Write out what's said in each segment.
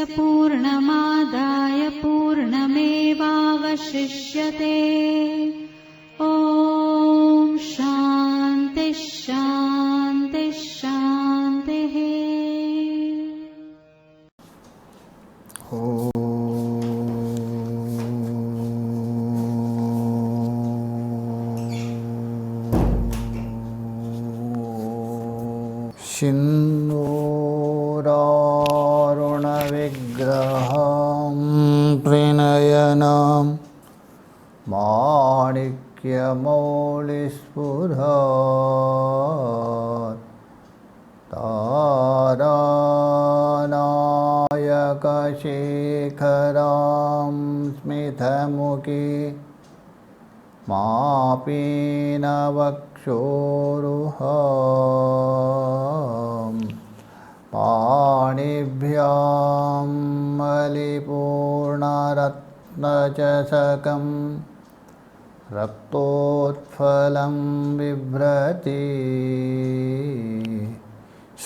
पूर्णमादाय पूर्णमेवावशिष्यते। ॐ शान्ति शान्ति शान्तिः। सिन्दूरारुणविग्रहं त्रिनयनं माणिक्यमौलिस्फुरत् तारानायकशेखरं स्मितमुखी मापीनवक्षोरुहं पाणिभ्यां मलिपूर्णरत्नचषकं रक्तोत्फलं बिभ्रति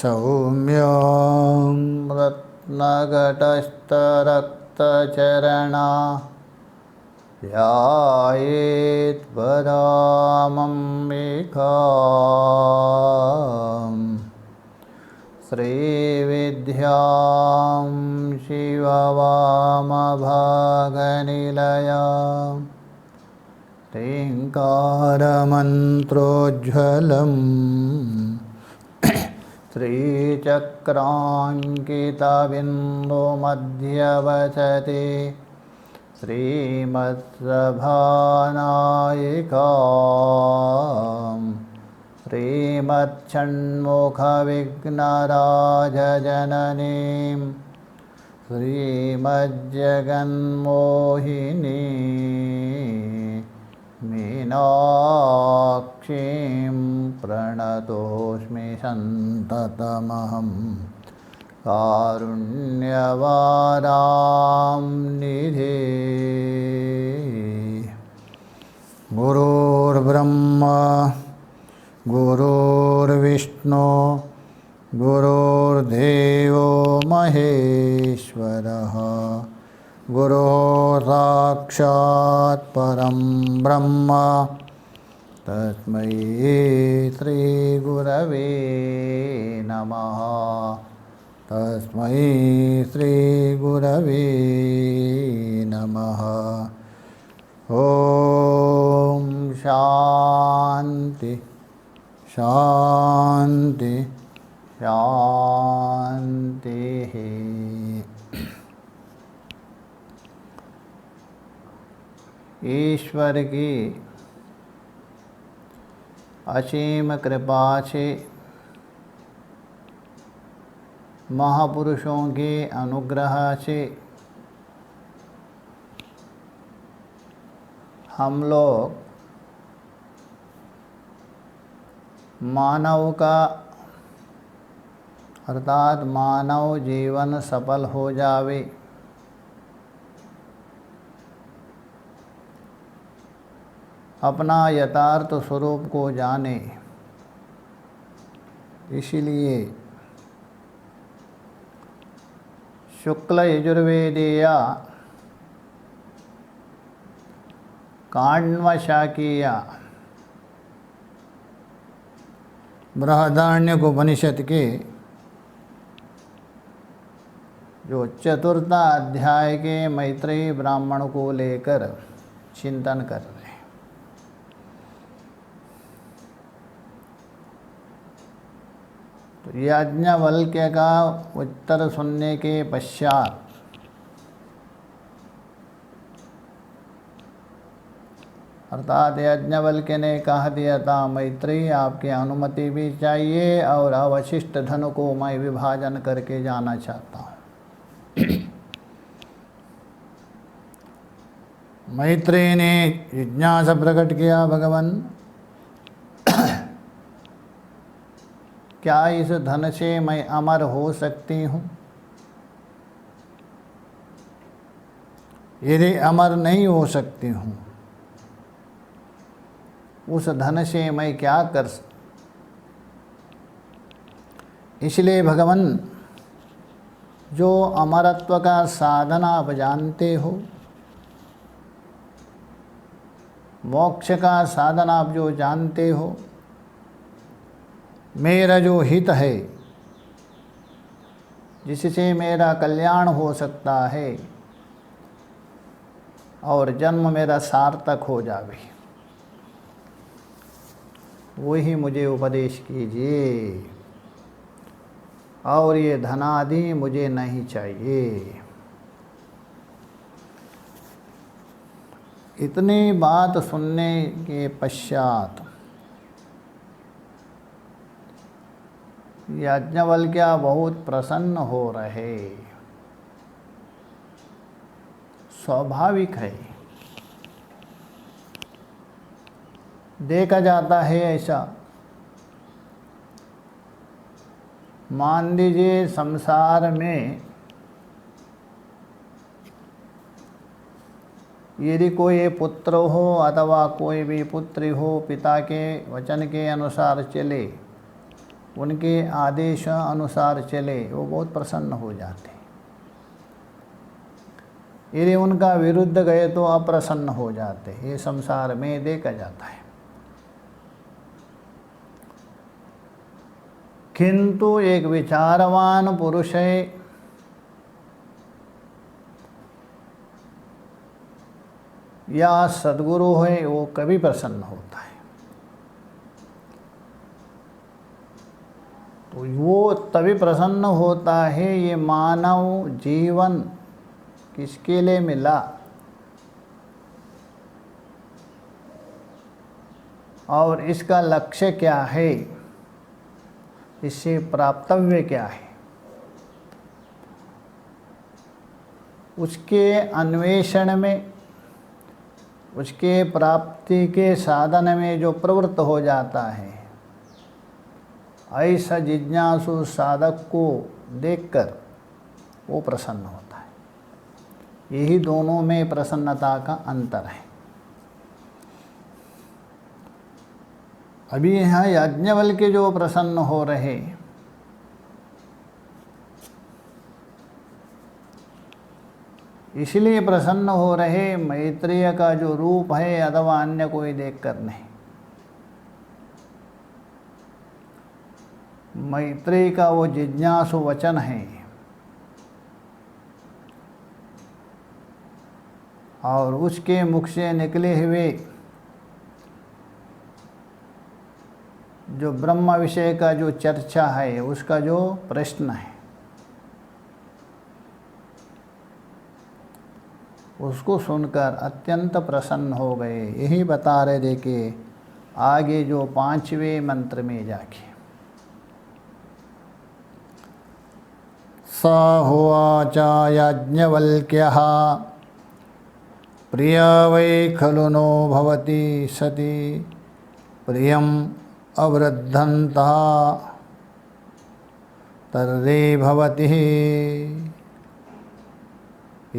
सौम्यं रत्नघटस्थरक्तचरणा ध्यायेत् परामम्बिकाम् श्रीविद्यां शिववामभागनिलयां ह्रीङ्कारमन्त्रोज्ज्वलम् श्रीचक्राङ्कितबिन्दुमध्यवसति श्रीमत्सभानायिकां श्रीमच्छण्मुखविघ्नराजजननीं श्रीमज्जगन्मोहिनी मीनाक्षीं प्रणतोऽस्मि सन्ततमहं कारुण्यवारां निधे। गुरुर्ब्रह्मा गुरुर्विष्णु गुरुर्देवो महेश्वरः गुरुः साक्षात् परं ब्रह्म तस्मै श्रीगुरवे नमः। तस्मै श्रीगुरवे नमः। ॐ शान्ति शान्ति शान्तिः। ईश्वर की असीम कृपा से महापुरुषों के अनुग्रह से हम लोग मानव का अर्थात मानव जीवन सफल हो जावे, अपना यथार्थ स्वरूप को जाने, इसलिए शुक्ल यजुर्वेदीय काण्वशाकीय बृहदारण्यक उपनिषद के जो चतुर्थ अध्याय के मैत्रेयी ब्राह्मण को लेकर चिंतन कर रहे हैं। तो याज्ञवल्क्य का उत्तर सुनने के पश्चात अर्थात याज्ञवल्क्य ने कह दिया था, मैत्रेयी आपकी अनुमति भी चाहिए और अवशिष्ट धन को मैं विभाजन करके जाना चाहता हूँ। मैत्रेयी ने जिज्ञासा प्रकट किया, भगवान क्या इस धन से मैं अमर हो सकती हूँ? यदि अमर नहीं हो सकती हूँ, उस धन से मैं क्या कर सकती? इसलिए भगवान जो अमरत्व का साधन आप जानते हो, मोक्ष का साधन आप जो जानते हो, मेरा जो हित है जिससे मेरा कल्याण हो सकता है और जन्म मेरा सार्थक हो जावे, वही मुझे उपदेश कीजिए। और ये धनादि मुझे नहीं चाहिए। इतनी बात सुनने के पश्चात याज्ञवल्क्य बहुत प्रसन्न हो रहे। स्वाभाविक है, देखा जाता है ऐसा। मान लीजिए संसार में यदि कोई पुत्र हो अथवा कोई भी पुत्री हो, पिता के वचन के अनुसार चले, उनके आदेश अनुसार चले, वो बहुत प्रसन्न हो जाते। यदि उनका विरुद्ध गए तो अप्रसन्न हो जाते। ये संसार में देखा जाता है। किंतु एक विचारवान पुरुष है, या सद्गुरु है, वो कभी प्रसन्न होता है। तो वो तभी प्रसन्न होता है। ये मानव जीवन किसके लिए मिला और इसका लक्ष्य क्या है, इससे प्राप्तव्य क्या है, उसके अन्वेषण में, उसके प्राप्ति के साधन में जो प्रवृत्त हो जाता है, ऐसा जिज्ञासु साधक को देखकर वो प्रसन्न होता है। यही दोनों में प्रसन्नता का अंतर है। अभी यहाँ याज्ञवल्क्य जो प्रसन्न हो रहे, इसलिए प्रसन्न हो रहे मैत्रेय का जो रूप है अथवा अन्य कोई देखकर नहीं। मैत्रेय का वो जिज्ञासु वचन है और उसके मुख से निकले हुए जो ब्रह्म विषय का जो चर्चा है, उसका जो प्रश्न है, उसको सुनकर अत्यंत प्रसन्न हो गए। यही बता रहे देखिए आगे जो 5वें मंत्र में जाके। स होवाच याज्ञवल्क्यः प्रिय वै खलु नो भवति सति प्रियम् अवृद्धन्तः तर्हि भवति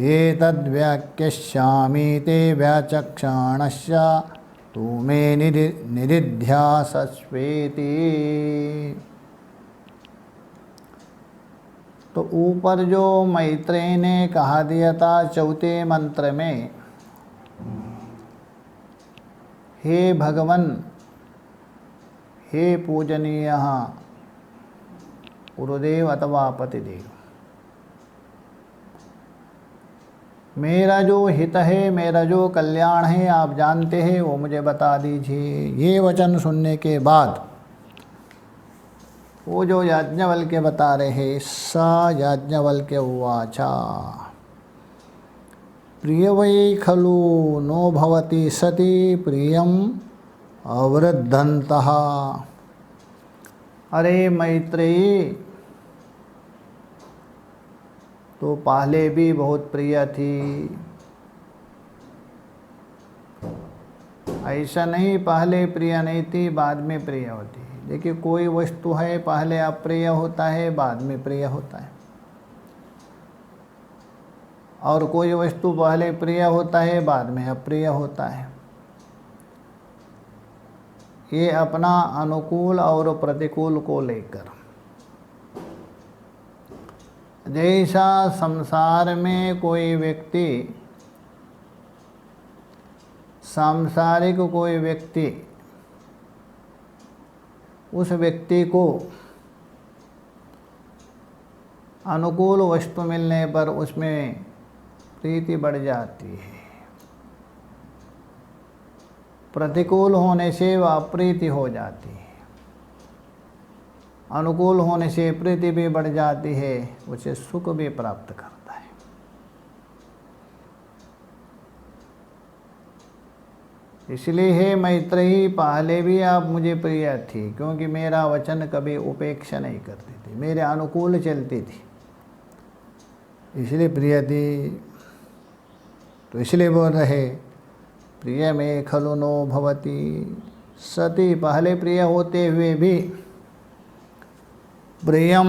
एतद्व्याख्यस्यामि ते व्याचक्षाणस्य तु मे निदिध्यासस्वेति। तो ऊपर जो मैत्रेय ने कहा दिया था 4थे मंत्र में, हे भगवन, हे पूजनीय गुरुदेव अथवा पतिदेव, मेरा जो हित है, मेरा जो कल्याण है आप जानते हैं, वो मुझे बता दीजिए। ये वचन सुनने के बाद वो जो याज्ञवल्क्य बता रहे हैं, सा याज्ञवल्क्य उवाच प्रिय वै खलु नो भवति सति प्रियम् अवृद्धन्तः। अरे मैत्रेयी, तो पहले भी बहुत प्रिय थी। ऐसा नहीं पहले प्रिय नहीं थी बाद में प्रिय होती। देखिए कोई वस्तु है पहले अप्रिय होता है बाद में प्रिय होता है, और कोई वस्तु पहले प्रिय होता है बाद में अप्रिय होता है। ये अपना अनुकूल और प्रतिकूल को लेकर। जैसा संसार में कोई व्यक्ति, सांसारिक कोई व्यक्ति उस व्यक्ति को अनुकूल वस्तु मिलने पर उसमें प्रीति बढ़ जाती है, प्रतिकूल होने से वह अप्रीति हो जाती है, अनुकूल होने से प्रीति भी बढ़ जाती है, उसे सुख भी प्राप्त करता है। इसलिए हे मैत्रेयी, पहले भी आप मुझे प्रिय थी, क्योंकि मेरा वचन कभी उपेक्षा नहीं करती थी, मेरे अनुकूल चलती थी, इसलिए प्रिय थी। तो इसलिए बोल रहे प्रिय में खलु नो भवती सती, पहले प्रिय होते हुए भी प्रियम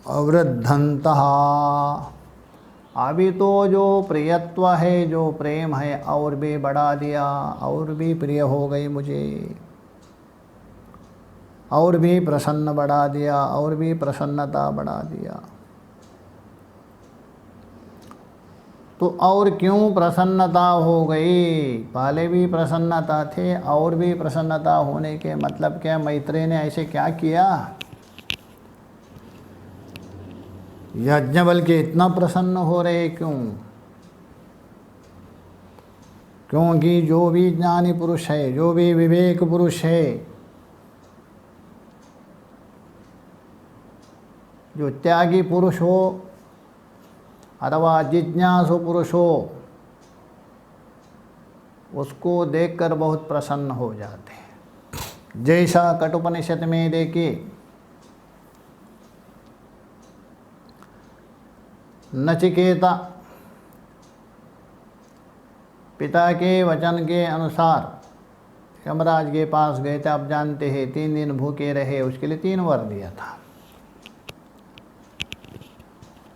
अवृद्धंतः, अभी तो जो प्रियत्व है, जो प्रेम है, और भी बढ़ा दिया, और भी प्रिय हो गई मुझे, और भी प्रसन्न बढ़ा दिया, और भी प्रसन्नता बढ़ा दिया। तो और क्यों प्रसन्नता हो गई? पहले भी प्रसन्नता थे, और भी प्रसन्नता होने के मतलब क्या? मैत्रेय ने ऐसे क्या किया? याज्ञवल्क्य इतना प्रसन्न हो रहे क्यों? क्योंकि जो भी ज्ञानी पुरुष है, जो भी विवेक पुरुष है, जो त्यागी पुरुष हो अथवा जिज्ञासु पुरुष हो, उसको देखकर बहुत प्रसन्न हो जाते हैं। जैसा कठोपनिषद में देखिए, नचिकेता पिता के वचन के अनुसार यमराज के पास गए थे। आप जानते हैं 3 दिन भूखे रहे, उसके लिए 3 वर दिया था।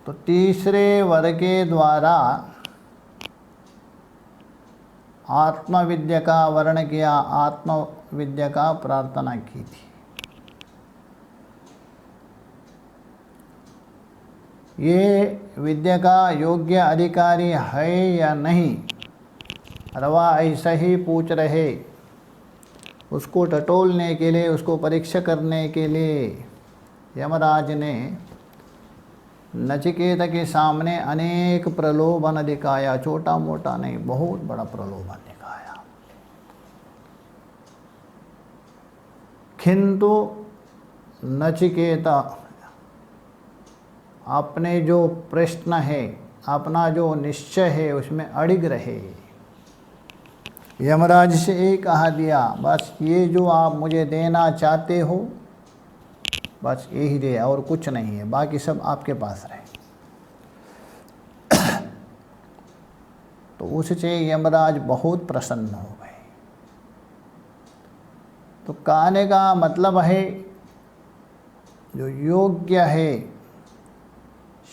तो तीसरे वर के द्वारा आत्मविद्या का वर्ण किया, आत्मविद्या का प्रार्थना की थी। ये विद्या का योग्य अधिकारी है या नहीं, अथवा ऐसा ही पूछ रहे, उसको टटोलने के लिए, उसको परीक्षा करने के लिए यमराज ने नचिकेत के सामने अनेक प्रलोभन दिखाया। छोटा मोटा नहीं, बहुत बड़ा प्रलोभन दिखाया। किंतु नचिकेता अपने जो प्रश्न है, अपना जो निश्चय है, उसमें अड़िग रहे। यमराज से एक कहा दिया, बस ये जो आप मुझे देना चाहते हो, बस यही दे, और कुछ नहीं है, बाकी सब आपके पास रहे। तो उससे यमराज बहुत प्रसन्न हो गए। तो कहने का मतलब है, जो योग्य है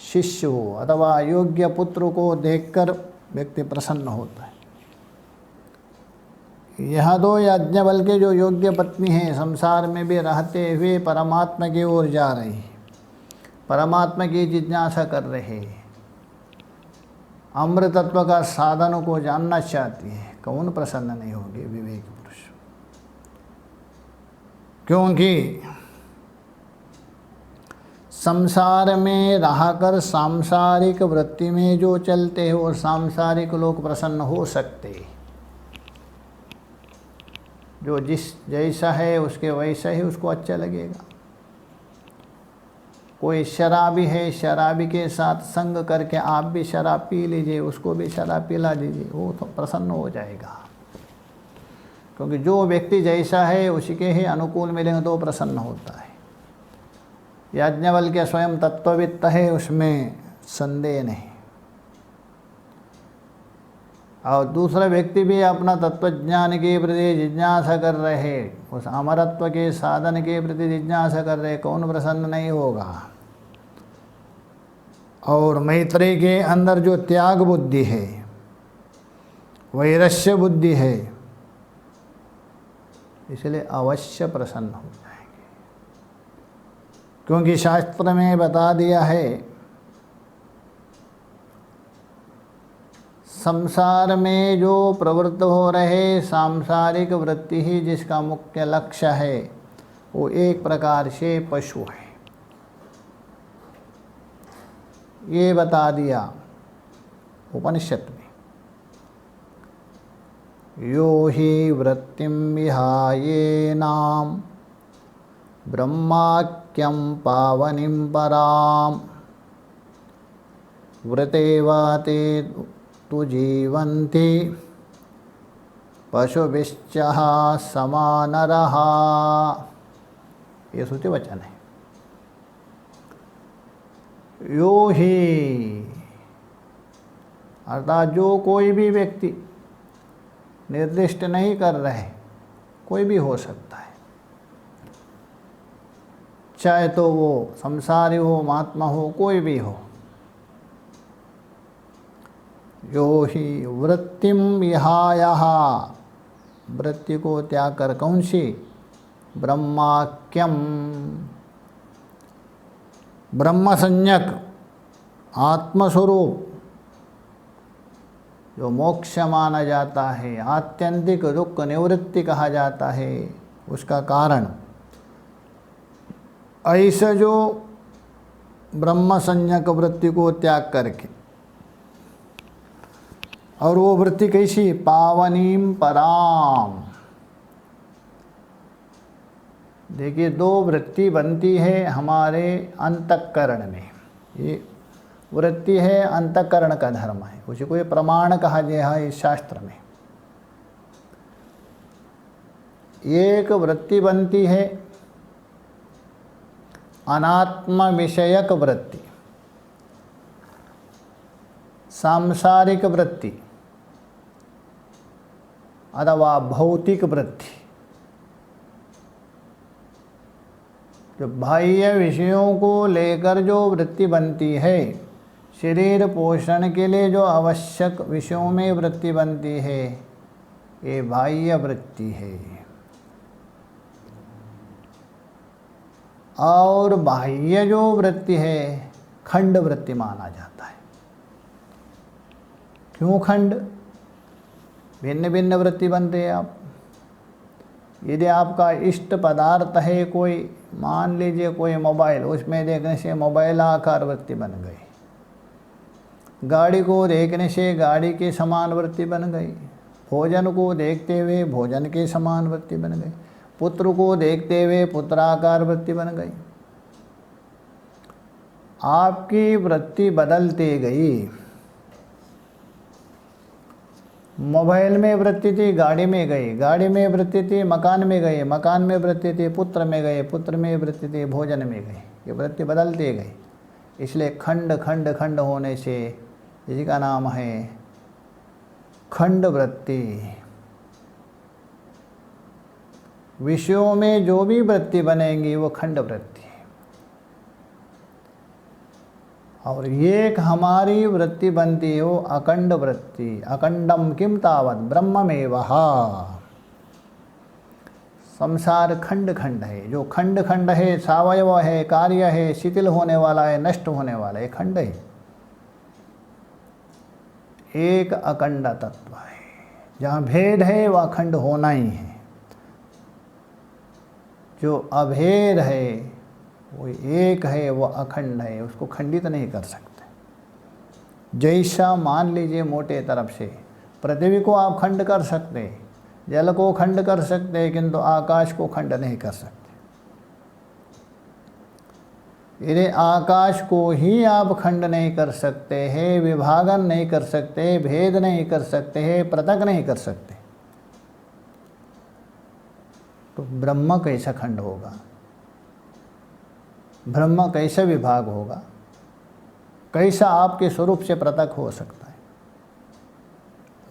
शिष्य हो अथवा योग्य पुत्र को देखकर व्यक्ति प्रसन्न होता है। यह दो याज्ञवल्क्य जो योग्य पत्नी हैं, संसार में भी रहते हुए परमात्मा की ओर जा रही है, परमात्मा की जिज्ञासा कर रहे हैं, अमृत तत्व का साधन को जानना चाहती है। कौन प्रसन्न नहीं होगी विवेक पुरुष? क्योंकि संसार में रहकर सांसारिक वृत्ति में जो चलते हैं, वो सांसारिक लोग प्रसन्न हो सकते हैं। जो जिस जैसा है उसके वैसा ही उसको अच्छा लगेगा। कोई शराबी है, शराबी के साथ संग करके आप भी शराब पी लीजिए, उसको भी शराब पिला दीजिए, वो तो प्रसन्न हो जाएगा। क्योंकि जो व्यक्ति जैसा है उसी के ही अनुकूल मिलेंगे तो प्रसन्न होता है। याज्ञवल्क्य स्वयं तत्ववित्त है, उसमें संदेह नहीं। और दूसरा व्यक्ति भी अपना तत्वज्ञान के प्रति जिज्ञासा कर रहे, उस अमरत्व के साधन के प्रति जिज्ञासा कर रहे, कौन प्रसन्न नहीं होगा? और मैत्रेय के अंदर जो त्याग बुद्धि है, वैरस्य बुद्धि है, इसलिए अवश्य प्रसन्न हो जाएंगे। क्योंकि शास्त्र में बता दिया है संसार में जो प्रवृत्त हो रहे सांसारिक वृत्ति ही जिसका मुख्य लक्ष्य है वो एक प्रकार से पशु है। ये बता दिया उपनिषद में। यो हि वृत्तिं विहायेनां ब्रह्माख्यं पावनीं परां वृतेवाते तु जीवन्ति पशुभिश्च समानरः। ये श्रुति वचन है। यो ही अर्थात जो कोई भी व्यक्ति निर्दिष्ट नहीं कर रहे, कोई भी हो सकता है, चाहे तो वो संसारी हो महात्मा हो कोई भी हो। यो ही वृत्तिम विहायः, वृत्ति को त्याग कर कौन सी? ब्रह्माख्यम, ब्रह्म संज्ञक आत्मस्वरूप जो मोक्ष माना जाता है, आत्यंतिक दुख निवृत्ति कहा जाता है, उसका कारण ऐसा जो ब्रह्म संज्ञक वृत्ति को त्याग करके, और वो वृत्ति कैसी? पावनीम पराम। देखिए दो वृत्ति बनती है हमारे अंतःकरण में। ये वृत्ति है अंतःकरण का धर्म है, उसी को ये प्रमाण कहा गया है इस शास्त्र में। एक वृत्ति बनती है अनात्म विषयक वृत्ति, सांसारिक वृत्ति अथवा भौतिक वृत्ति। जो बाह्य विषयों को लेकर जो वृत्ति बनती है, शरीर पोषण के लिए जो आवश्यक विषयों में वृत्ति बनती है, ये बाह्य वृत्ति है। और बाह्य जो वृत्ति है खंड वृत्ति माना जाता है। क्यों खंड? भिन्न भिन्न वृत्ति बनते हैं। आप यदि आपका इष्ट पदार्थ है कोई, मान लीजिए कोई मोबाइल, उसमें देखने से मोबाइल आकार वृत्ति बन गई। गाड़ी को देखने से गाड़ी के समान वृत्ति बन गई। भोजन को देखते हुए भोजन के समान वृत्ति बन गई। पुत्र को देखते हुए पुत्राकार वृत्ति बन गई। आपकी वृत्ति बदलती गई। मोबाइल में वृत्ति थी, गाड़ी में गई, गाड़ी में वृत्ति थी, मकान में गई, मकान में वृत्ति थी, पुत्र में गए, पुत्र में वृत्ति थी, भोजन में गई। ये वृत्ति बदलती गई। इसलिए खंड खंड खंड होने से इसी का नाम है खंड वृत्ति। विषयों में जो भी वृत्ति बनेंगी वो खंड वृत्ति है। और एक हमारी वृत्ति बनती है वो अखंड वृत्ति। अखंडम किम तावत ब्रह्ममेवः। संसार खंड खंड है। जो खंड खंड है, सावयव है, कार्य है, शिथिल होने वाला है, नष्ट होने वाला है, खंड है। एक अखंड तत्व है। जहाँ भेद है वह खंड होना ही है। जो अभेद है वो एक है, वो अखंड है, उसको खंडित नहीं कर सकते। जैसा मान लीजिए मोटे तरफ से पृथ्वी को आप खंड कर सकते, जल को खंड कर सकते, किंतु आकाश को खंड नहीं कर सकते। यदि आकाश को ही आप खंड नहीं कर सकते हैं, विभागन नहीं कर सकते, भेद नहीं कर सकते हैं, पृथक नहीं कर सकते, तो ब्रह्म कैसा खंड होगा? ब्रह्म कैसा विभाग होगा? कैसा आपके स्वरूप से पृथक हो सकता है?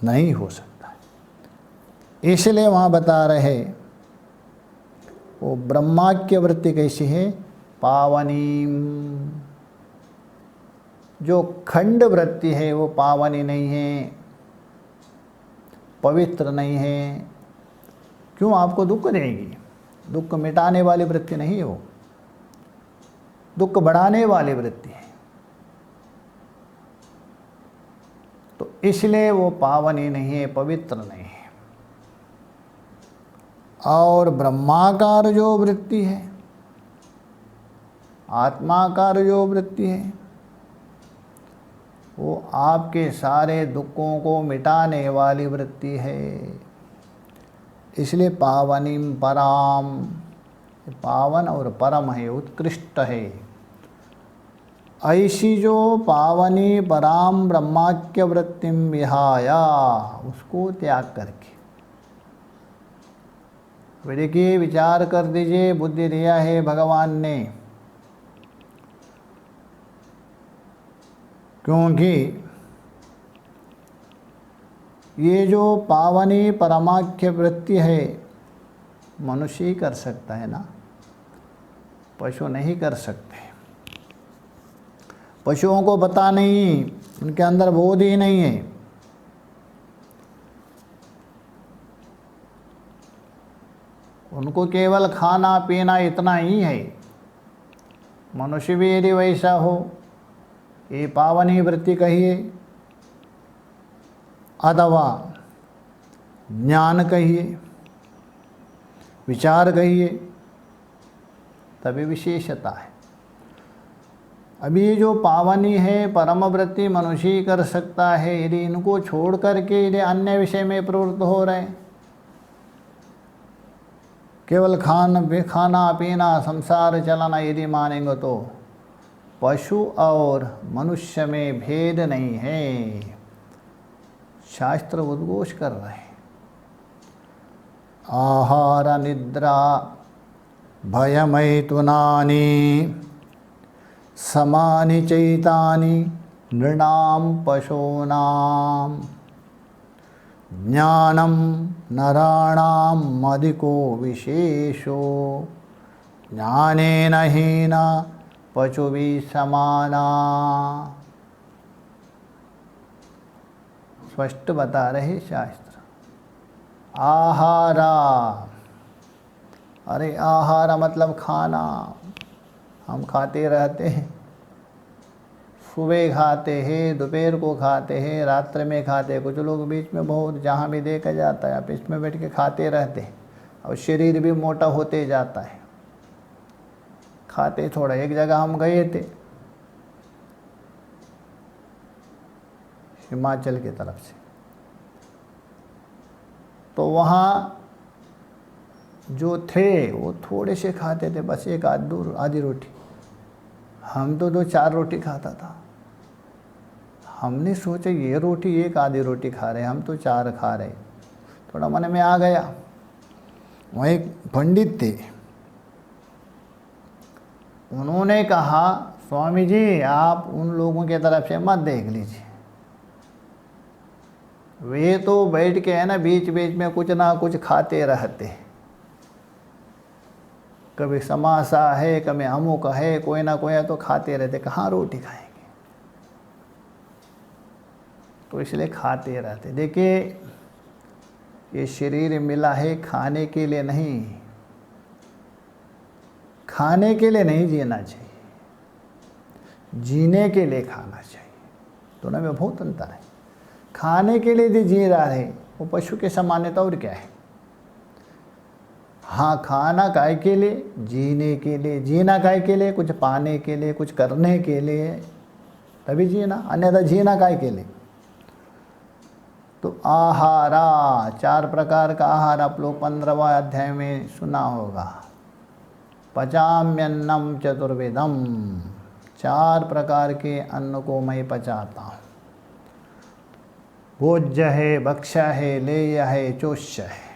नहीं हो सकता है। इसलिए वहाँ बता रहे वो ब्रह्माख्य वृत्ति कैसी है? पावनीम। जो खंड वृत्ति है वो पावनी नहीं है, पवित्र नहीं है। क्यों? आपको दुख देगी। दुख मिटाने वाली वृत्ति नहीं हो। दुख बढ़ाने वाली वृत्ति है। तो इसलिए वो पावन ही नहीं है, पवित्र नहीं है। और ब्रह्माकार जो वृत्ति है, आत्माकार जो वृत्ति है, वो आपके सारे दुखों को मिटाने वाली वृत्ति है। इसलिए पावनीम पराम, पावन और परम है, उत्कृष्ट है। ऐसी जो पावनी पराम ब्रह्माख्य वृत्तिम विहाया, उसको त्याग करके, देखिए विचार कर दीजिए, बुद्धि दिया है भगवान ने, क्योंकि ये जो पावनी परमाख्य वृत्ति है मनुष्य ही कर सकता है ना, पशु नहीं कर सकते। पशुओं को पता नहीं, उनके अंदर बोध ही नहीं है। उनको केवल खाना पीना इतना ही है। मनुष्य भी यदि वैसा हो, ये पावनी वृत्ति कहिए अथवा ज्ञान कहिए, विचार कहिए, तभी विशेषता है। अभी ये जो पावनी है परम वृत्ति मनुष्य ही कर सकता है। यदि इनको छोड़ करके यदि अन्य विषय में प्रवृत्त हो रहे, केवल खाना पीना संसार चलाना यदि मानेंगे, तो पशु और मनुष्य में भेद नहीं है। शास्त्र उद्घोष कर रहे हैं। आहार निद्रा भयमैथुनानि समानि चैतानि नृणां पशूनां ज्ञानं नराणां अधिको विशेषो ज्ञानेन हीना पशुभिः समाना। स्पष्ट बता रहे शास्त्र। आहारा, अरे आहार मतलब खाना, हम खाते रहते हैं। सुबह खाते हैं, दोपहर को खाते हैं, रात्रि में खाते हैं। कुछ लोग बीच में बहुत जहाँ भी देखा जाता है आप इसमें बैठ के खाते रहते हैं और शरीर भी मोटा होते जाता है। खाते थोड़ा। एक जगह हम गए थे हिमाचल की तरफ से, तो वहाँ जो थे वो थोड़े से खाते थे, बस एक आधी रोटी। हम तो 2-4 रोटी खाता था। हमने सोचा ये रोटी एक आधी रोटी खा रहे, हम तो 4 खा रहे। थोड़ा मन में आ गया। वहाँ एक पंडित थे, उन्होंने कहा स्वामी जी आप उन लोगों की तरफ से मत देख लीजिए, वे तो बैठ के है ना बीच बीच में कुछ ना कुछ खाते रहते। कभी समोसा है, कभी अमुक है, कोई ना कोई तो खाते रहते। कहाँ रोटी खाएंगे? तो इसलिए खाते रहते। देखिए ये शरीर मिला है खाने के लिए नहीं, खाने के लिए नहीं जीना चाहिए, जीने के लिए खाना चाहिए। दोनों में बहुत अंतर है। खाने के लिए यदि जी रहा है वो पशु के समान्यता और क्या है। हाँ, खाना काय के लिए? जीने के लिए। जीना काय के लिए? कुछ पाने के लिए, कुछ करने के लिए, तभी जीना, अन्यथा जीना काय के लिए। तो आहारा, 4 प्रकार का आहार आप लोग 15वां अध्याय में सुना होगा। पचाम्यन्नम चतुर्विधम, 4 प्रकार के अन्न को मैं पचाता हूँ। भोज्य है, भक्ष्य है, लेय है, चोष्य है।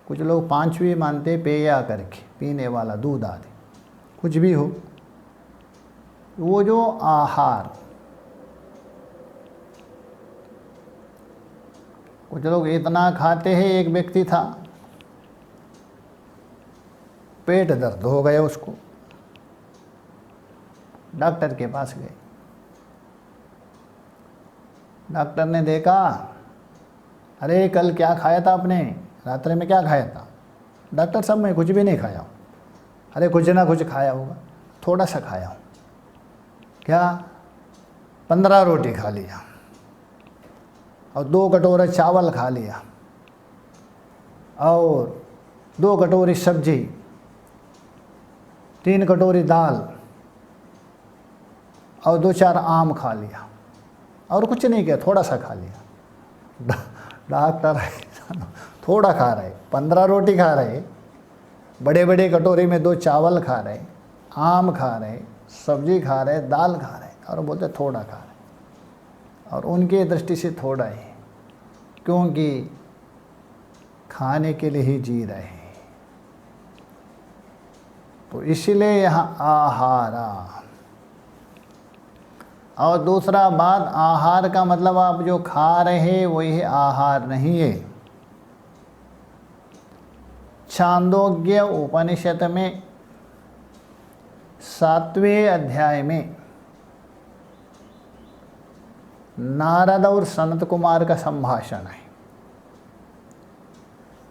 कुछ लोग 5वीं मानते पेया करके, पीने वाला, दूध आदि, कुछ भी हो। वो जो आहार, कुछ लोग इतना खाते हैं। एक व्यक्ति था, पेट दर्द हो गया उसको, डॉक्टर के पास गए। डॉक्टर ने देखा, अरे कल क्या खाया था आपने, रात्रि में क्या खाया था? डॉक्टर साहब मैं कुछ भी नहीं खाया। अरे कुछ ना कुछ खाया होगा, थोड़ा सा खाया हूँ। क्या? 15 रोटी खा लिया और 2 कटोरे चावल खा लिया और 2 कटोरी सब्जी, 3 कटोरी दाल और 2-4 आम खा लिया और कुछ नहीं किया, थोड़ा सा खा लिया। डॉक्टर थोड़ा खा रहे, 15 रोटी खा रहे, बड़े बड़े कटोरी में 2 चावल खा रहे, आम खा रहे, सब्जी खा रहे, दाल खा रहे और बोलते थोड़ा खा रहे। और उनकी दृष्टि से थोड़ा ही, क्योंकि खाने के लिए ही जी रहे हैं। तो इसीलिए यहाँ आहारा। और दूसरा बात, आहार का मतलब आप जो खा रहे हैं वही आहार नहीं है। छांदोग्य उपनिषद में 7वें अध्याय में नारद और सनत कुमार का संभाषण है।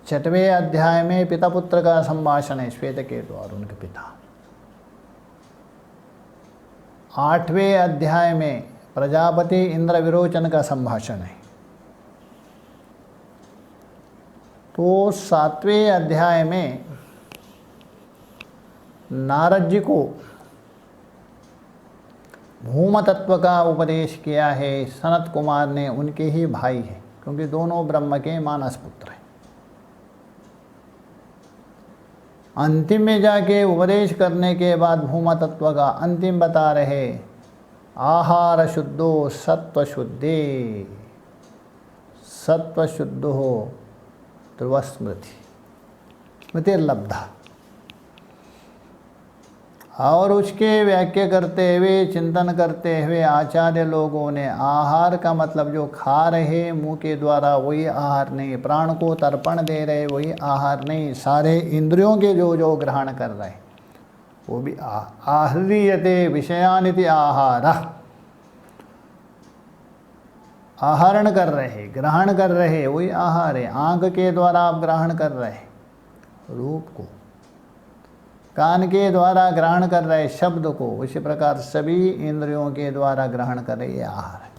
6वें अध्याय में पिता पुत्र का संभाषण है, श्वेतकेतु और उनके पिता। 8वें अध्याय में प्रजापति इंद्र विरोचन का संभाषण है। तो 7वें अध्याय में नारद जी को भूम तत्व का उपदेश किया है। सनत कुमार ने, उनके ही भाई हैं, क्योंकि दोनों ब्रह्म के मानस पुत्र हैं। अंतिम में जाके उपदेश करने के बाद भूम तत्व का अंतिम बता रहे, आहार शुद्धो सत्व शुद्धे, सत्व शुद्ध हो ध्रुव स्मृति स्मृतिर्लब्धा। और उसके व्याख्या करते हुए, चिंतन करते हुए आचार्य लोगों ने आहार का मतलब जो खा रहे मुंह के द्वारा वही आहार नहीं, प्राण को तर्पण दे रहे वही आहार नहीं, सारे इंद्रियों के जो जो ग्रहण कर रहे वो भी आहरीयते विषयानिति आहार, आहरण कर रहे, ग्रहण कर रहे वही आहार है। आंख के द्वारा आप ग्रहण कर रहे रूप को, कान के द्वारा ग्रहण कर रहे शब्द को, उसी प्रकार सभी इंद्रियों के द्वारा ग्रहण कर रहे ये आहार है।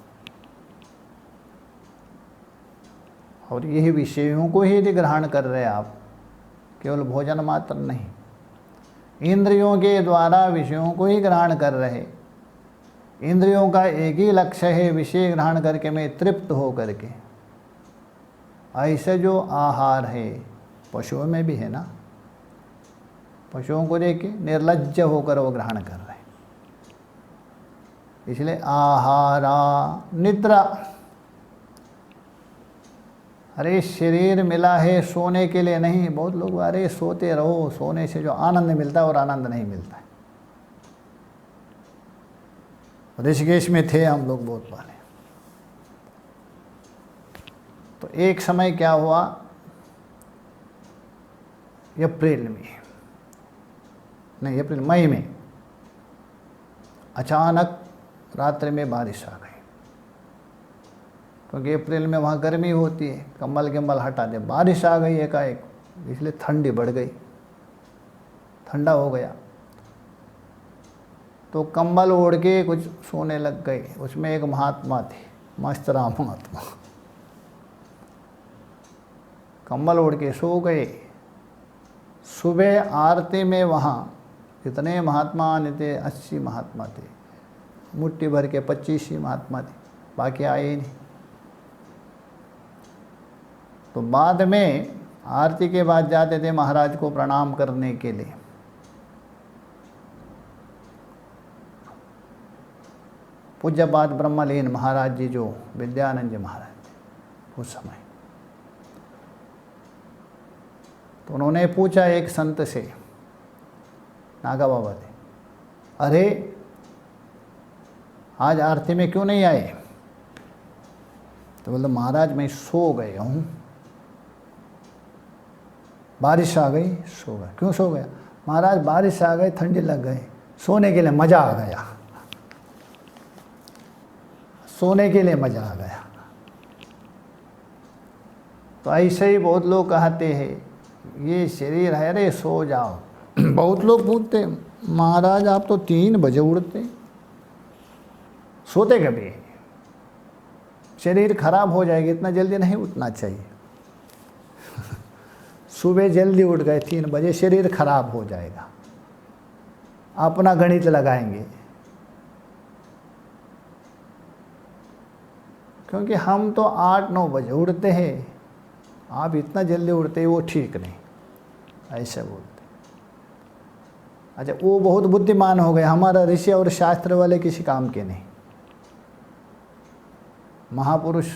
और यही विषयों को ही यदि ग्रहण कर रहे आप, केवल भोजन मात्र नहीं, इंद्रियों के द्वारा विषयों को ही ग्रहण कर रहे। इंद्रियों का एक ही लक्ष्य है, विषय ग्रहण करके मैं तृप्त हो करके। ऐसे जो आहार है पशुओं में भी है ना, पशुओं को देख के निर्लज्ज होकर वो ग्रहण कर रहे हैं। इसलिए आहारा निद्रा, अरे शरीर मिला है सोने के लिए नहीं। बहुत लोग अरे सोते रहो, सोने से जो आनंद मिलता है और आनंद नहीं मिलता है। ऋषिकेश में थे हम लोग बहुत पहले, तो एक समय क्या हुआ, अप्रैल में नहीं, अप्रैल मई में अचानक रात्रि में बारिश आ गई, क्योंकि अप्रैल में वहाँ गर्मी होती है, कंबल कंबल हटा दे, बारिश आ गई एकाएक, इसलिए ठंडी बढ़ गई, ठंडा हो गया। तो कंबल ओढ़ के कुछ सोने लग गए। उसमें एक महात्मा थे, मस्तराम महात्मा, कंबल ओढ़ के सो गए। सुबह आरती में वहाँ कितने महात्मा आने थे, 80 महात्मा थे, मुट्ठी भर के 25 ही महात्मा थे, बाकी आए ही नहीं। तो बाद में आरती के बाद जाते थे महाराज को प्रणाम करने के लिए। पूज्यपाद ब्रह्मलीन महाराज जी जो विद्यानंद जी महाराज थे उस समय, तो उन्होंने पूछा एक संत से, नागा बाबा थे, अरे आज आरती में क्यों नहीं आए? तो बोले महाराज मैं सो गया हूँ, बारिश आ गई सो गया। क्यों सो गया? महाराज बारिश आ गई, ठंडी लग गई, सोने के लिए मज़ा आ गया, सोने के लिए मज़ा आ गया। तो ऐसे ही बहुत लोग कहते हैं ये शरीर है, अरे सो जाओ, बहुत लोग पूछते महाराज आप तो 3 बजे उठते, सोते कभी है? शरीर खराब हो जाएगी, इतना जल्दी नहीं उठना चाहिए। सुबह जल्दी उठ गए 3 बजे, शरीर खराब हो जाएगा। अपना गणित लगाएंगे, क्योंकि हम तो 8-9 बजे उठते हैं, आप इतना जल्दी उठते हैं, वो ठीक नहीं, ऐसा बोलते। अच्छा, वो बहुत बुद्धिमान हो गए, हमारा ऋषि और शास्त्र वाले किसी काम के नहीं। महापुरुष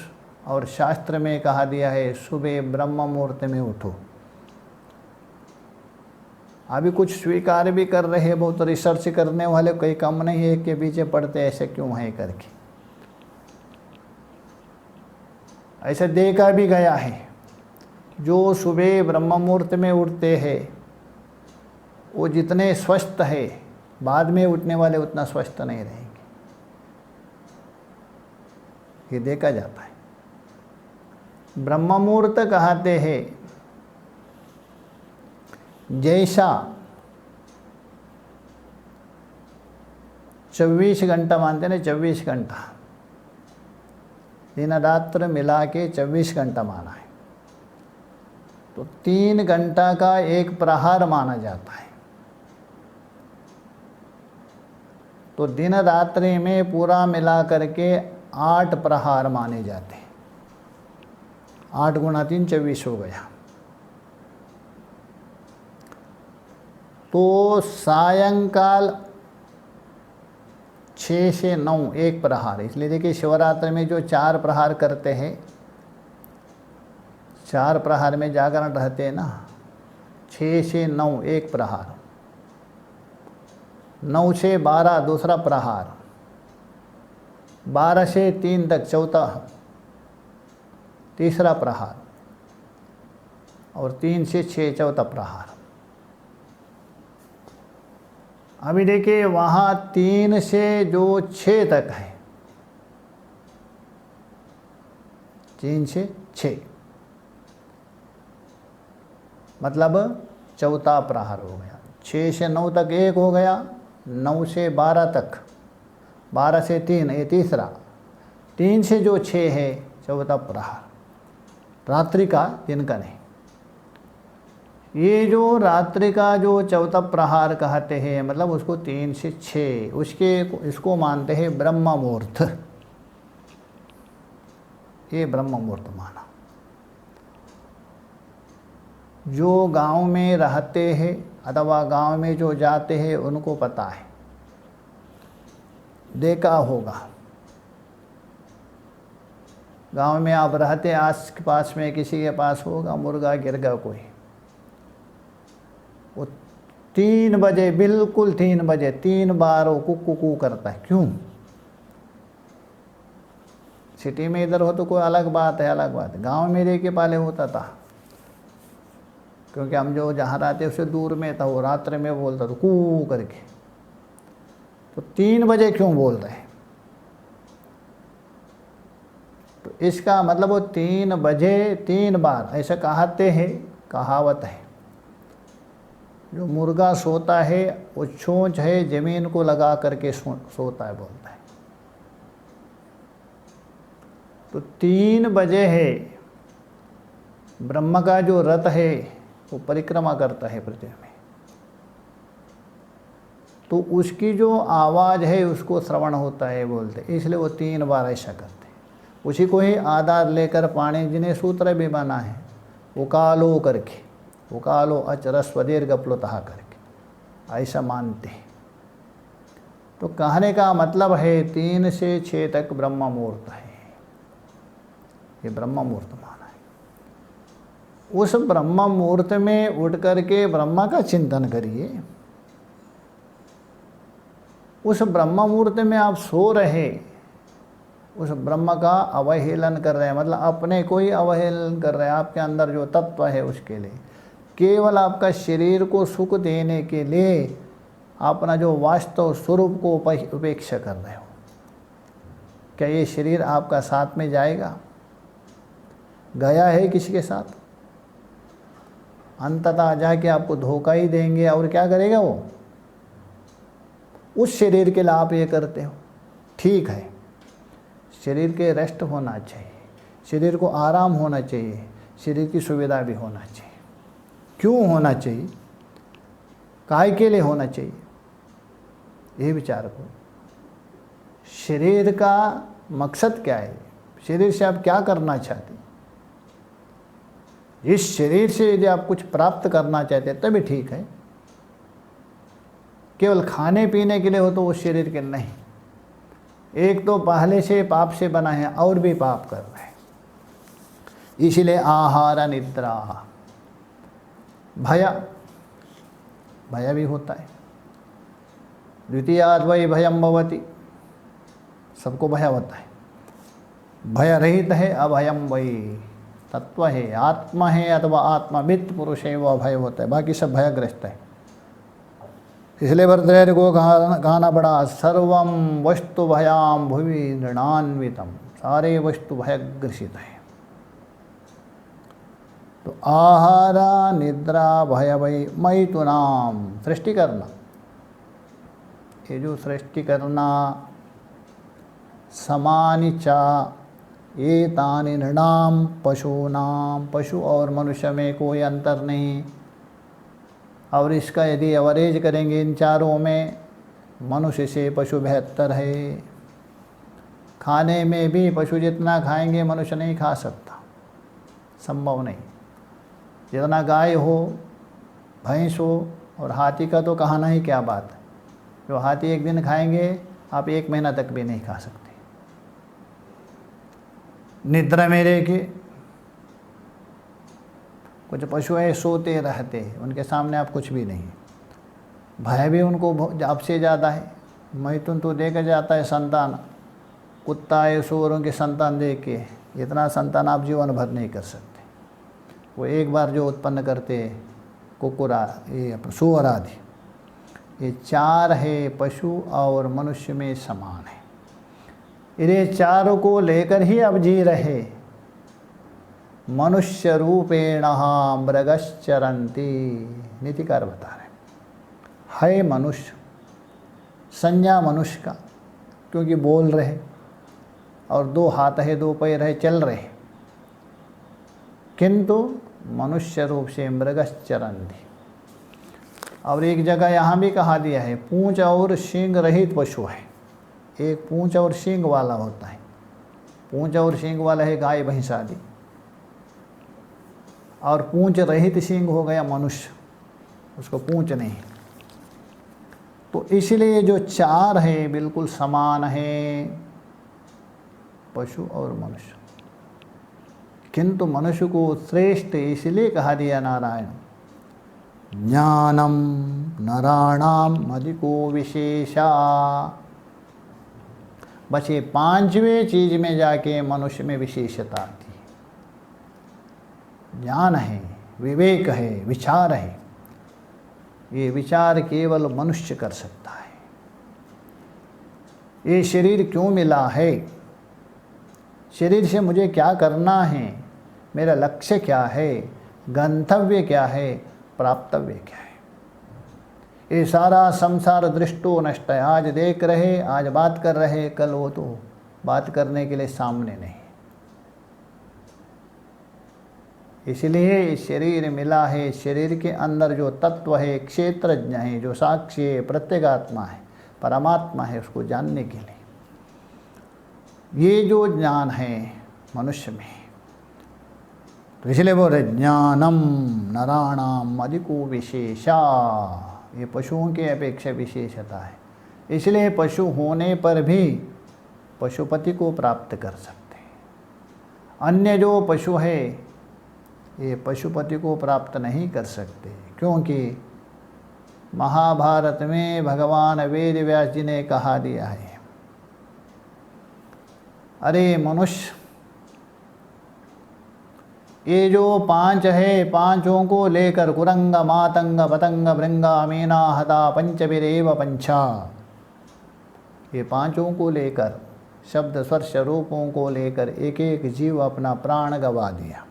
और शास्त्र में कहा दिया है सुबह ब्रह्म मुहूर्त में उठो। अभी कुछ स्वीकार भी कर रहे हैं, बहुत रिसर्च करने वाले कोई कम नहीं है कि पीछे पड़ते ऐसे क्यों है करके, ऐसे देखा भी गया है। जो सुबह ब्रह्म मुहूर्त में उठते हैं वो जितने स्वस्थ है, बाद में उठने वाले उतना स्वस्थ नहीं रहेंगे, ये देखा जाता है। ब्रह्म मुहूर्त कहते हैं जैसा 24 घंटा मानते ना, 24 घंटा दिन रात्र मिला के 24 घंटा माना है, तो 3 घंटा का एक प्रहार माना जाता है। तो दिन रात्रि में पूरा मिला करके 8 प्रहार माने जाते हैं। 8 गुणा 3 24 हो गया। तो सायंकाल 6 से 9 एक प्रहार, इसलिए देखिए शिवरात्रि में जो 4 प्रहार करते हैं, 4 प्रहार में जागरण रहते हैं ना, 6 से 9 एक प्रहार, 9 से 12 दूसरा प्रहार, 12 से 3 तक चौथा तीसरा प्रहार, और 3 से 6 चौथा प्रहार। अभी देखिए वहाँ 3 से जो 6 तक है, 3 से 6 मतलब चौथा प्रहार हो गया। 6 से 9 तक एक हो गया, 9 से 12 तक, 12 से 3 ये तीसरा, 3 से जो 6 है चौथा प्रहार, रात्रि का, दिन का नहीं। ये जो रात्रि का जो चौथा प्रहार कहते हैं, मतलब उसको 3 से 6, इसको मानते हैं ब्रह्म मुहूर्त। ये ब्रह्म मुहूर्त माना। जो गांव में रहते हैं अथवा गांव में जो जाते हैं उनको पता है, देखा होगा। गांव में आप रहते, आस पास में किसी के पास होगा मुर्गा गिर गया कोई, वो 3 बजे, बिल्कुल 3 बजे 3 बार वो कुकू करता है। क्यों? सिटी में इधर हो तो कोई अलग बात है, अलग बात है। गांव में रह के पहले होता था, क्योंकि हम जो जहाँ रहते उससे दूर में था, वो रात्रि में बोलता था कू करके। तो 3 बजे क्यों बोल रहे हैं? तो इसका मतलब वो 3 बजे 3 बार ऐसा कहते हैं, कहावत है। जो मुर्गा सोता है वो चोंच है जमीन को लगा करके सोता है, बोलता है। तो 3 बजे है, ब्रह्म का जो रथ है वो परिक्रमा करता है पृथ्वी में, तो उसकी जो आवाज़ है उसको श्रवण होता है, बोलते, इसलिए वो 3 बार ऐसा करते। उसी को ही आधार लेकर पाणिनि जी ने सूत्र भी बना है, उकालो करके, उकालो अच ह्रस्व दीर्घ प्लुतः करके, ऐसा मानते हैं। तो कहने का मतलब है 3 से 6 तक ब्रह्म मुहूर्त है, ये ब्रह्म मुहूर्त माना है। उस ब्रह्म मुहूर्त में उठ करके ब्रह्मा का चिंतन करिए। उस ब्रह्म मुहूर्त में आप सो रहे, उस ब्रह्म का अवहेलन कर रहे हैं, मतलब अपने को ही अवहेलन कर रहे हैं। आपके अंदर जो तत्व है उसके लिए, केवल आपका शरीर को सुख देने के लिए अपना जो वास्तव स्वरूप को उपेक्षा कर रहे हो। क्या ये शरीर आपका साथ में जाएगा? गया है किसी के साथ? अंततः जाके आपको धोखा ही देंगे। और क्या करेगा वो? उस शरीर के लिए आप ये करते हो। ठीक है, शरीर के रेस्ट होना चाहिए, शरीर को आराम होना चाहिए, शरीर की सुविधा भी होना चाहिए। क्यों होना चाहिए? काय के लिए होना चाहिए? ये विचार करो। शरीर का मकसद क्या है? शरीर से आप क्या करना चाहते हैं? इस शरीर से यदि आप कुछ प्राप्त करना चाहते हैं तभी ठीक है। केवल खाने पीने के लिए हो तो वो शरीर के नहीं। एक तो पहले से पाप से बना है और भी पाप कर रहे हैं। इसलिए आहार निद्रा, भय भी होता है। द्वितीयाद् वै भयं भवति, सबको भय होता है। भय रहित है अभयम वै, तत्व है, आत्मा है अथवा आत्माविद पुरुष है वो अभय होता है, बाकी सब भयग्रस्त है। इसलिए भरतृहरि को गाना पड़ा, सर्वम वस्तु भयाम भुवि नृणान्वितम, सारे वस्तु भयग्रसित है। तो आहारा निद्रा भय भय मैथुनाम, सृष्टि करना। ये जो सृष्टि करना, समानि चा एतानि नृणाम पशूनाम, पशु और मनुष्य में कोई अंतर नहीं। और इसका यदि एवरेज करेंगे इन चारों में, मनुष्य से पशु बेहतर है। खाने में भी पशु जितना खाएंगे मनुष्य नहीं खा सकता, संभव नहीं। जितना गाय हो, भैंस हो और हाथी का तो कहना ही क्या बात है। जो हाथी एक दिन खाएंगे आप 1 महीना तक भी नहीं खा सकते। निद्रा में रह के कुछ पशु है सोते रहते, उनके सामने आप कुछ भी नहीं। भय भी उनको आपसे ज़्यादा है। मैथुन तो देखा जाता है संतान, कुत्ता है सूअरों की संतान देख के, इतना संतान आप जीवन भर नहीं कर सकते। वो एक बार जो उत्पन्न करते कुकुरा, ये सूअर आदि, ये 4 है पशु और मनुष्य में समान है। इन्हें चारों को लेकर ही अब जी रहे। मनुष्य रूपेण मृगश्चरन्ति, नीतिकार बता रहे है मनुष्य, संज्ञा मनुष्य का, क्योंकि बोल रहे और 2 हाथ है 2 पैर है, चल रहे, किंतु मनुष्य रूप से मृगश्चरन्ति। और एक जगह यहाँ भी कहा दिया है, पूंछ और सींग रहित पशु है। एक पूंछ और सींग वाला होता है, पूंछ और सींग वाला है गाय भैंस आदि, और पूंछ रहित सींग हो गया मनुष्य, उसको पूंछ नहीं। तो इसलिए जो 4 है बिल्कुल समान है, पशु और मनुष्य। किंतु मनुष्य को श्रेष्ठ इसलिए कहा दिया नारायण, ज्ञानम नराणाम अधिको विशेषा। बस ये 5वें चीज में जाके मनुष्य में विशेषता आती है। ज्ञान है, विवेक है, विचार है। ये विचार केवल मनुष्य कर सकता है। ये शरीर क्यों मिला है, शरीर से मुझे क्या करना है, मेरा लक्ष्य क्या है, गंतव्य क्या है, प्राप्तव्य क्या है, ये सारा संसार दृष्टो नष्ट है। आज देख रहे, आज बात कर रहे, कल वो तो बात करने के लिए सामने नहीं। इसलिए शरीर मिला है, शरीर के अंदर जो तत्व है, क्षेत्रज्ञ है, जो साक्षी है, प्रत्यगात्मा है, परमात्मा है, उसको जानने के लिए ये जो ज्ञान है मनुष्य में, तो इसलिए बोल रहे ज्ञानम नराणाम अधिको विशेषा। ये पशुओं के अपेक्षा विशेषता है। इसलिए पशु होने पर भी पशुपति को प्राप्त कर सकते हैं। अन्य जो पशु है ये पशुपति को प्राप्त नहीं कर सकते, क्योंकि महाभारत में भगवान वेद व्यास जी ने कहा दिया है, अरे मनुष्य, ये जो 5 है, 5 को लेकर कुरंग मातंग पतंग भृंगा मीना हता पंचभिरेव पंचा, ये 5 को लेकर, शब्द स्पर्श रूपों को लेकर एक एक जीव अपना प्राण गवा दिया।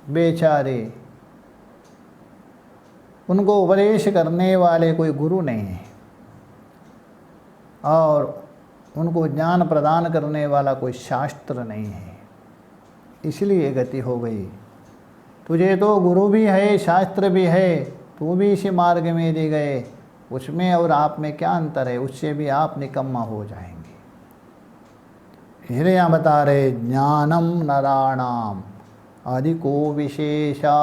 बेचारे उनको उपदेश करने वाले कोई गुरु नहीं है और उनको ज्ञान प्रदान करने वाला कोई शास्त्र नहीं है, इसलिए गति हो गई। तुझे तो गुरु भी है, शास्त्र भी है, तू भी इसी मार्ग में दे गए, उसमें और आप में क्या अंतर है? उससे भी आप निकम्मा हो जाएंगे। इसलिए यहाँ बता रहे ज्ञानम नराणाम अधिको विशेषा,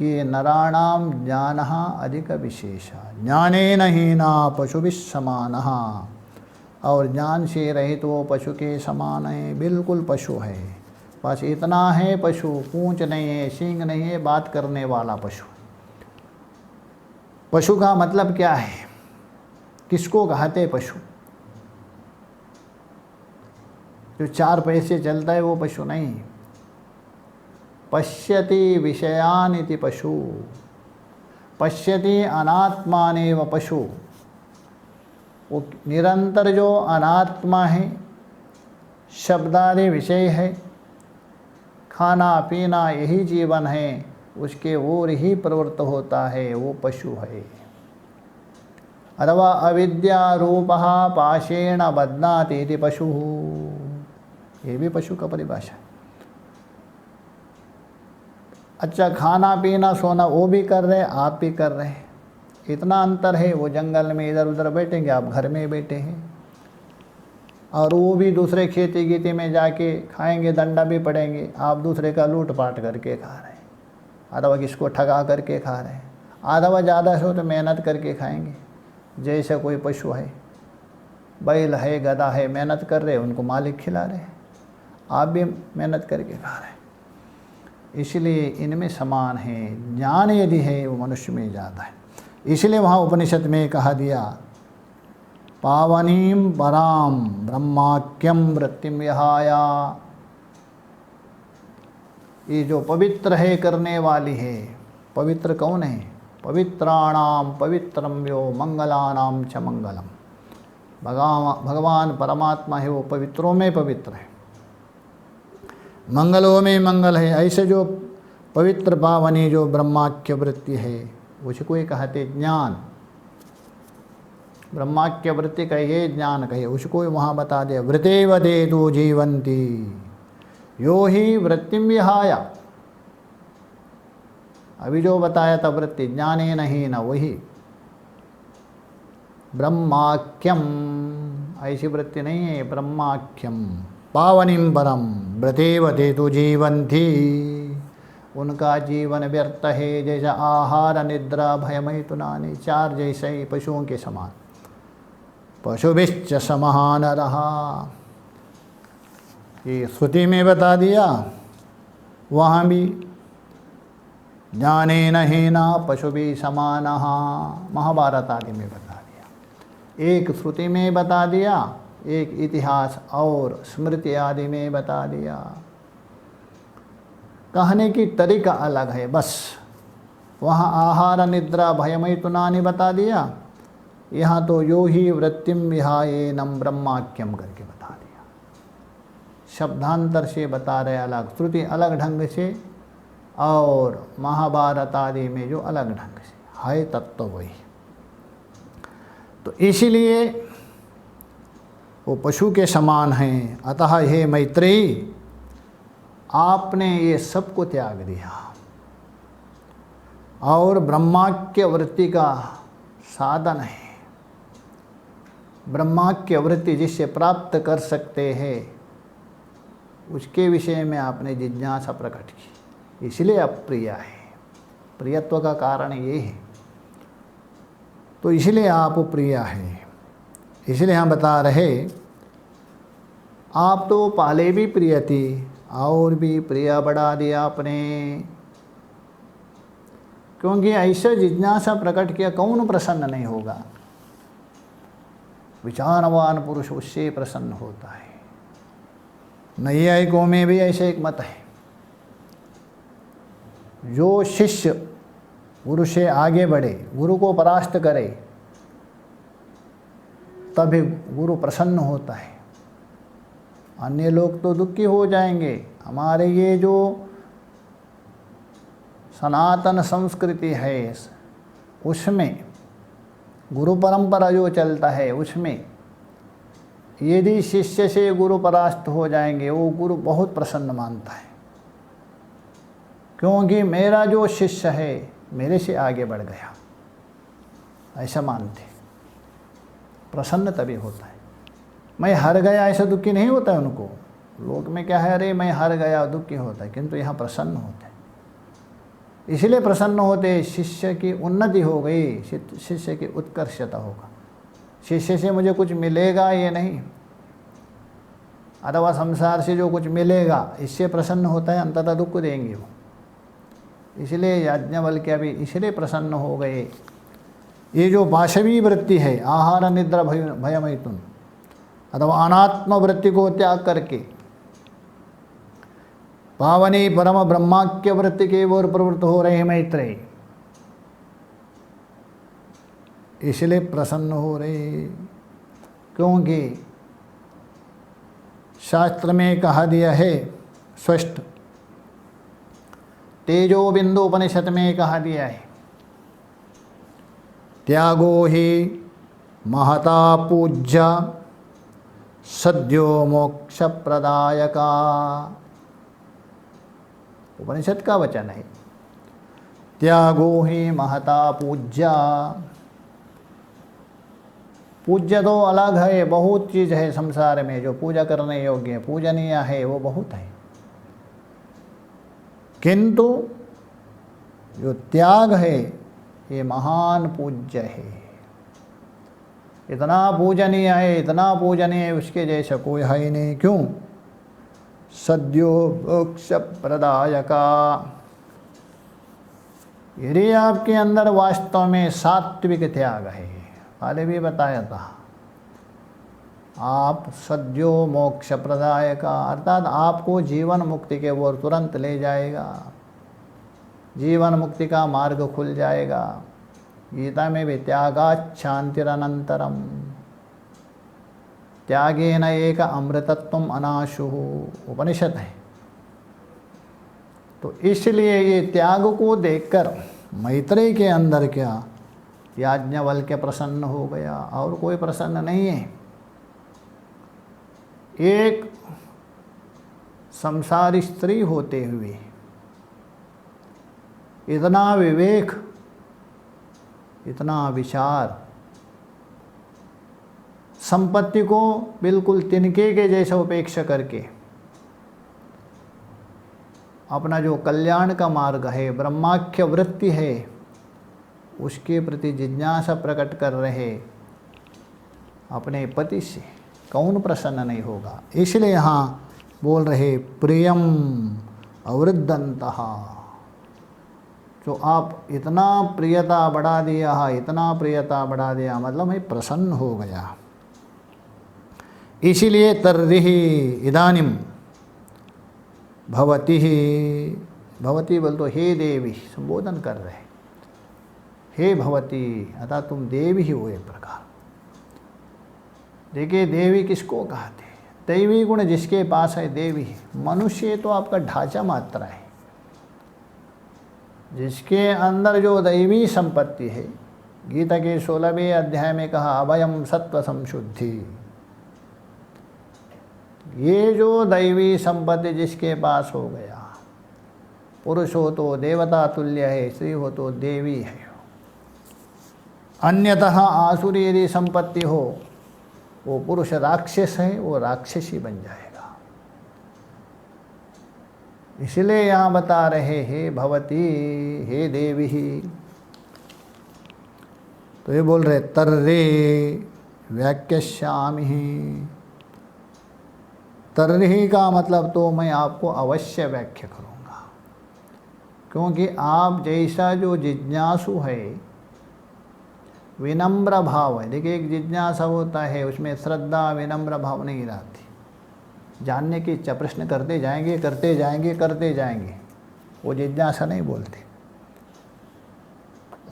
ये नराणाम ज्ञान अधिक विशेषा, ज्ञानेन हीना पशुभिः समानः, और ज्ञान से रहित वो पशु के समान है, बिल्कुल पशु है। बस इतना है, पशु पूंछ नहीं है, सींग नहीं है, बात करने वाला पशु। पशु का मतलब क्या है? किसको कहते पशु? जो चार पैसे चलता है वो पशु नहीं। पश्यति विषयान इति पशु, पश्यति अनात्मानेव पशु। वो निरंतर जो अनात्मा है, शब्दादि विषय है, खाना पीना यही जीवन है, उसके ओर ही प्रवृत्त होता है, वो पशु है। अथवा अविद्या रूपः पाशेण बध्नाति इति पशु, ये भी पशु का परिभाषा। अच्छा, खाना पीना सोना वो भी कर रहे, आप भी कर रहे हैं, इतना अंतर है। वो जंगल में इधर उधर बैठेंगे, आप घर में बैठे हैं, और वो भी दूसरे खेती गीती में जाके खाएंगे, दंडा भी पड़ेंगे, आप दूसरे का लूट पाट करके खा रहे हैं, अथवा किसको ठगा करके खा रहे हैं, अथवा ज़्यादा सो तो मेहनत करके खाएंगे। जैसे कोई पशु है, बैल है, गधा है, मेहनत कर रहे, उनको मालिक खिला रहे हैं, आप भी मेहनत करके खा रहे हैं। इसलिए इनमें समान है। ज्ञान यदि है वो मनुष्य में ज़्यादा है। इसलिए वहाँ उपनिषद में कहा दिया पावनीम पराम ब्रह्माख्यम वृत्तिम विहाया, ये जो पवित्र है करने वाली है। पवित्र कौन है? पवित्राणाम पवित्रम यो मंगलानाम च मंगलम। भगवान परमात्मा है, वो पवित्रों में पवित्र है, मंगलों में मंगल है। ऐसे जो पवित्र पावनी जो ब्रह्माख्य वृत्ति है, उसको ये कहते ज्ञान। ब्रह्माख्य वृत्ति कहिए, ज्ञान कहिए, उसको वहाँ बता दे। वृतेव देतु जीवन्ति यो ही वृत्तिम विहाया। अभी जो बताया था वृत्ति, ज्ञाने नहीं न वही ब्रह्माख्यम, ऐसी वृत्ति नहीं है, ब्रह्माख्यम पावनिम परम व्रतेव देतु जीवन्ति। उनका जीवन व्यर्थ है, जैसा आहार निद्रा भयमैथुनानि, चार जैसे ही पशुओं के समान। पशुभिश्च समान रहा, ये श्रुति में बता दिया। वहाँ भी ज्ञानेन हीना पशुभिः समानः, महाभारत आदि में बता दिया। एक श्रुति में बता दिया, एक इतिहास और स्मृति आदि में बता दिया। कहने की तरीका अलग है बस। वहाँ आहार निद्रा भयमैथुनानि बता दिया, यहाँ तो यो ही वृत्तिम विहायेनम ब्रह्माख्यम करके बता दिया। शब्दांतर से बता रहे अलग, श्रुति अलग ढंग से, और महाभारत आदि में जो अलग ढंग से है, तत्व वही। तो इसीलिए वो पशु के समान हैं। अतः हे मैत्रेयी, आपने ये सब को त्याग दिया और ब्रह्माख्य वृत्ति का साधन है, ब्रह्माख्य वृत्ति जिससे प्राप्त कर सकते हैं, उसके विषय में आपने जिज्ञासा प्रकट की, इसलिए अप्रिय है। प्रियत्व का कारण ये है, तो इसलिए आप प्रिय है। इसलिए हम बता रहे, आप तो पहले भी प्रिय थी और भी प्रिय बढ़ा दिया आपने, क्योंकि ऐसे जिज्ञासा प्रकट किया, कौन प्रसन्न नहीं होगा? विचारवान पुरुष उससे प्रसन्न होता है। नैयायिकों में भी ऐसे एक मत है, जो शिष्य गुरु से आगे बढ़े, गुरु को परास्त करे, तभी गुरु प्रसन्न होता है। अन्य लोग तो दुखी हो जाएंगे। हमारे ये जो सनातन संस्कृति है उसमें, गुरु परंपरा जो चलता है उसमें यदि शिष्य से गुरु परास्त हो जाएंगे, वो गुरु बहुत प्रसन्न मानता है, क्योंकि मेरा जो शिष्य है मेरे से आगे बढ़ गया, ऐसा मानते। प्रसन्न तभी होता है। मैं हार गया ऐसा दुखी नहीं होता है उनको। लोग में क्या है, अरे मैं हार गया दुखी होता है, किंतु यहाँ प्रसन्न होते हैं। इसलिए प्रसन्न होते, शिष्य की उन्नति हो गई, शिष्य की उत्कर्षता होगा, शिष्य से मुझे कुछ मिलेगा ये नहीं, अथवा संसार से जो कुछ मिलेगा इससे प्रसन्न होता है, अंततः दुख देंगे वो। इसलिए याज्ञवल्क्य भी इसलिए प्रसन्न हो गए। ये जो वाशवी वृत्ति है, आहार निद्रा भयमैथुन अथवा अनात्म वृत्ति को त्याग करके पावनी परम ब्रह्माक्य वृत्ति के ओर प्रवृत्त हो रहे हैं मैत्रेय, इसलिए प्रसन्न हो रहे। क्योंकि शास्त्र में कहा दिया है स्पष्ट, तेजो बिंदु उपनिषद में कहा दिया है, त्यागो ही महता पूज्य सद्यो मोक्ष प्रदायका। उपनिषद का वचन है, त्यागो ही महता पूज्य। पूज्य तो अलग है, बहुत चीज़ है संसार में जो पूजा करने योग्य है, पूजनीय है, वो बहुत है, किंतु जो त्याग है ये महान पूज्य है। इतना पूजनीय है, इतना पूजनीय है, उसके जैसा कोई है ही नहीं। क्यों? सद्यो मोक्ष प्रदायका। यदि आपके अंदर वास्तव में सात्विक त्याग है, पहले भी बताया था, आप सद्यो मोक्ष प्रदायका अर्थात आपको जीवन मुक्ति के ओर तुरंत ले जाएगा, जीवन मुक्ति का मार्ग खुल जाएगा। गीता में भी त्यागात् शान्तिरनन्तरम, त्यागेन एक अमृतत्वम अनाशुः उपनिषद है। तो इसलिए ये त्याग को देखकर मैत्रेय के अंदर क्या याज्ञवल्क्य प्रसन्न हो गया, और कोई प्रसन्न नहीं है। एक संसारी स्त्री होते हुए इतना विवेक, इतना विचार, संपत्ति को बिल्कुल तिनके के जैसा उपेक्षा करके अपना जो कल्याण का मार्ग है, ब्रह्माख्य वृत्ति है, उसके प्रति जिज्ञासा प्रकट कर रहे अपने पति से कौन प्रसन्न नहीं होगा। इसलिए यहाँ बोल रहे प्रियम अवृद्धंतः, जो आप इतना प्रियता बढ़ा दिया है, इतना प्रियता बढ़ा दिया, मतलब मैं प्रसन्न हो गया। इसीलिए तर्हि इदानीम भवती ही, भवती बोल तो हे देवी संबोधन कर रहे, हे भवती अर्थात तुम देवी ही हो। एक प्रकार देखिए, देवी किसको कहते हैं? दैवी गुण जिसके पास है देवी है। मनुष्य तो आपका ढांचा मात्र है, जिसके अंदर जो दैवी संपत्ति है, गीता के 16वें अध्याय में कहा अभयम सत्व संशुद्धि। ये जो दैवी संपत्ति जिसके पास हो गया, पुरुष हो तो देवता तुल्य है, स्त्री हो तो देवी है। अन्यतः आसुरी यदि संपत्ति हो, वो पुरुष राक्षस है, वो राक्षसी बन जाएगा। इसलिए यहाँ बता रहे हे भवती, हे देवी। तो ये बोल रहे तर्रे व्याख्यास्यामि। तर्हि का मतलब तो मैं आपको अवश्य व्याख्या करूँगा, क्योंकि आप जैसा जो जिज्ञासु है, विनम्र भाव है। देखिए, एक जिज्ञासा होता है, उसमें श्रद्धा विनम्र भाव नहीं रहती, जानने की इच्छा, प्रश्न करते जाएंगे करते जाएंगे करते जाएंगे, वो जिज्ञासा नहीं बोलते।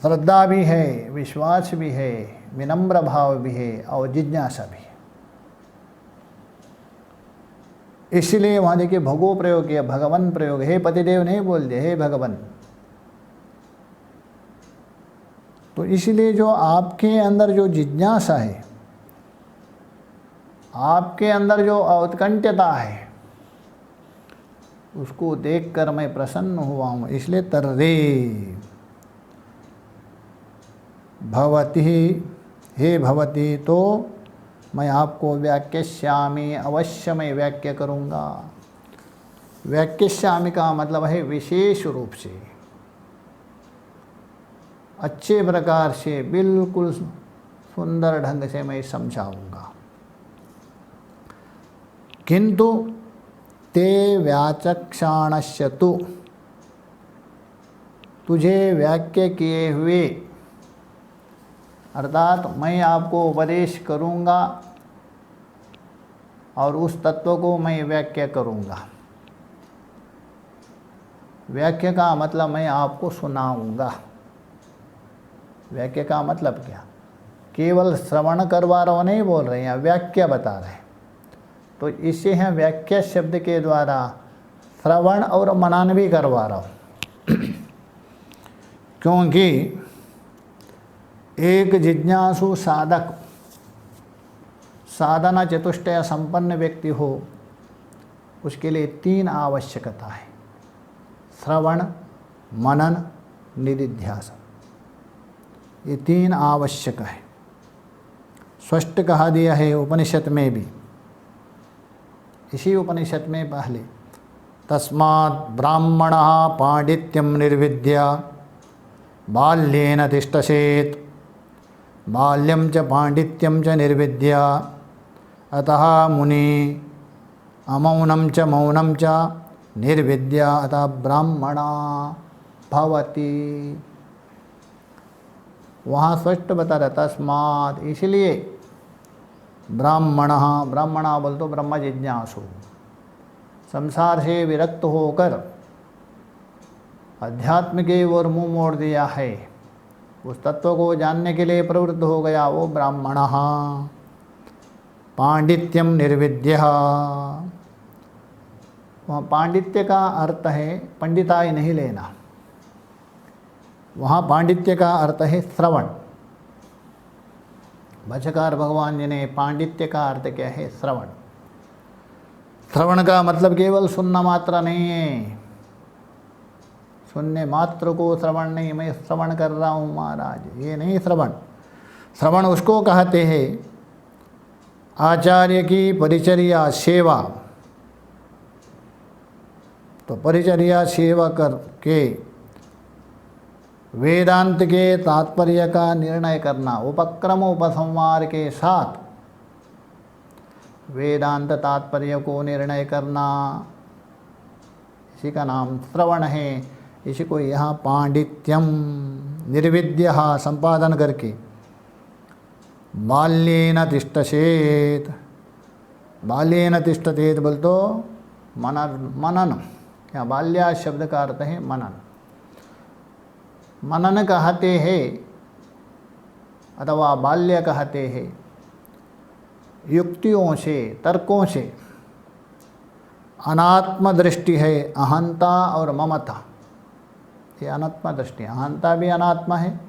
श्रद्धा भी है, विश्वास भी है, विनम्र भाव भी है और जिज्ञासा भी है। इसलिए वहाँ देखिए भगो प्रयोग किया, भगवन प्रयोग, हे पतिदेव नहीं बोल दिया, हे भगवन। तो इसलिए जो आपके अंदर जो जिज्ञासा है, आपके अंदर जो औत्कंठ्यता है, उसको देखकर मैं प्रसन्न हुआ हूँ, इसलिए तर्रे भवती, हे भवती, तो मैं आपको व्याख्यास्यामि, अवश्य मैं व्याख्या करूँगा। व्याख्यास्यामि का मतलब है विशेष रूप से, अच्छे प्रकार से, बिल्कुल सुंदर ढंग से मैं समझाऊंगा। किंतु ते व्याचक्षाणस्य तु, तुझे व्याख्या किए हुए, अर्थात मैं आपको उपदेश करूंगा और उस तत्व को मैं व्याख्या करूंगा। व्याख्या का मतलब मैं आपको सुनाऊंगा। व्याख्या का मतलब क्या? केवल श्रवण करवा रहा नहीं बोल रहे हैं, व्याख्या बता रहे हैं। तो इसे हैं व्याख्या शब्द के द्वारा श्रवण और मनन भी करवा रहा हूँ। क्योंकि एक जिज्ञासु साधक, साधना चतुष्टय संपन्न व्यक्ति हो, उसके लिए 3 आवश्यकता है: श्रवण, मनन, निदिध्यासन। ये 3 आवश्यक है। स्पष्ट कहा दिया है उपनिषद में भी। इसी उपनिषद में पहले तस्मात् ब्राह्मणः पांडित्यं निर्विद्य बाल्येन तिष्ठसेत्, बाल्यं च पांडित्यं च निर्विद्य, अतः मुनि अमौनं च मौनं च निर्विद्य, अतः ब्राह्मणा भवति। वहाँ स्पष्ट बता रहा तस्मात्, इसलिए ब्राह्मणः, ब्राह्मणा बोल तो ब्रह्म जिज्ञासु, संसार से विरक्त होकर अध्यात्म के ओर मुँह मोड़ दिया है, उस तत्व को जानने के लिए प्रवृत्त हो गया, वो ब्राह्मणः। पांडित्यम निर्विद्यः, वहाँ पांडित्य का अर्थ है पंडिताई नहीं लेना, वहाँ पांडित्य का अर्थ है श्रवण। भाष्यकार भगवान जी ने पांडित्य का अर्थ क्या है? श्रवण। श्रवण का मतलब केवल सुनना मात्र नहीं है, सुनने मात्र को श्रवण नहीं, मैं श्रवण कर रहा हूँ महाराज, ये नहीं श्रवण। श्रवण उसको कहते हैं आचार्य की परिचर्या सेवा। तो परिचर्या सेवा करके वेदांत के तात्पर्य का निर्णय करना, उपक्रम उपसंहार के साथ वेदांत तात्पर्य को निर्णय करना, इसी का नाम श्रवण है। इसी को यहाँ पांडित्यम निर्विद्य संपादन करके बाल्येन तिष्ठसेत्, बाल्येन तिष्ठसेत् बोल तो मनन, या बाल्या शब्द का अर्थ है मनन। मनन कहते हैं अथवा बाल्य कहते हैं युक्तियों से, तर्कों से। अनात्म दृष्टि है, अहंता और ममता, ये अनात्म दृष्टि। अहंता भी अनात्मा है,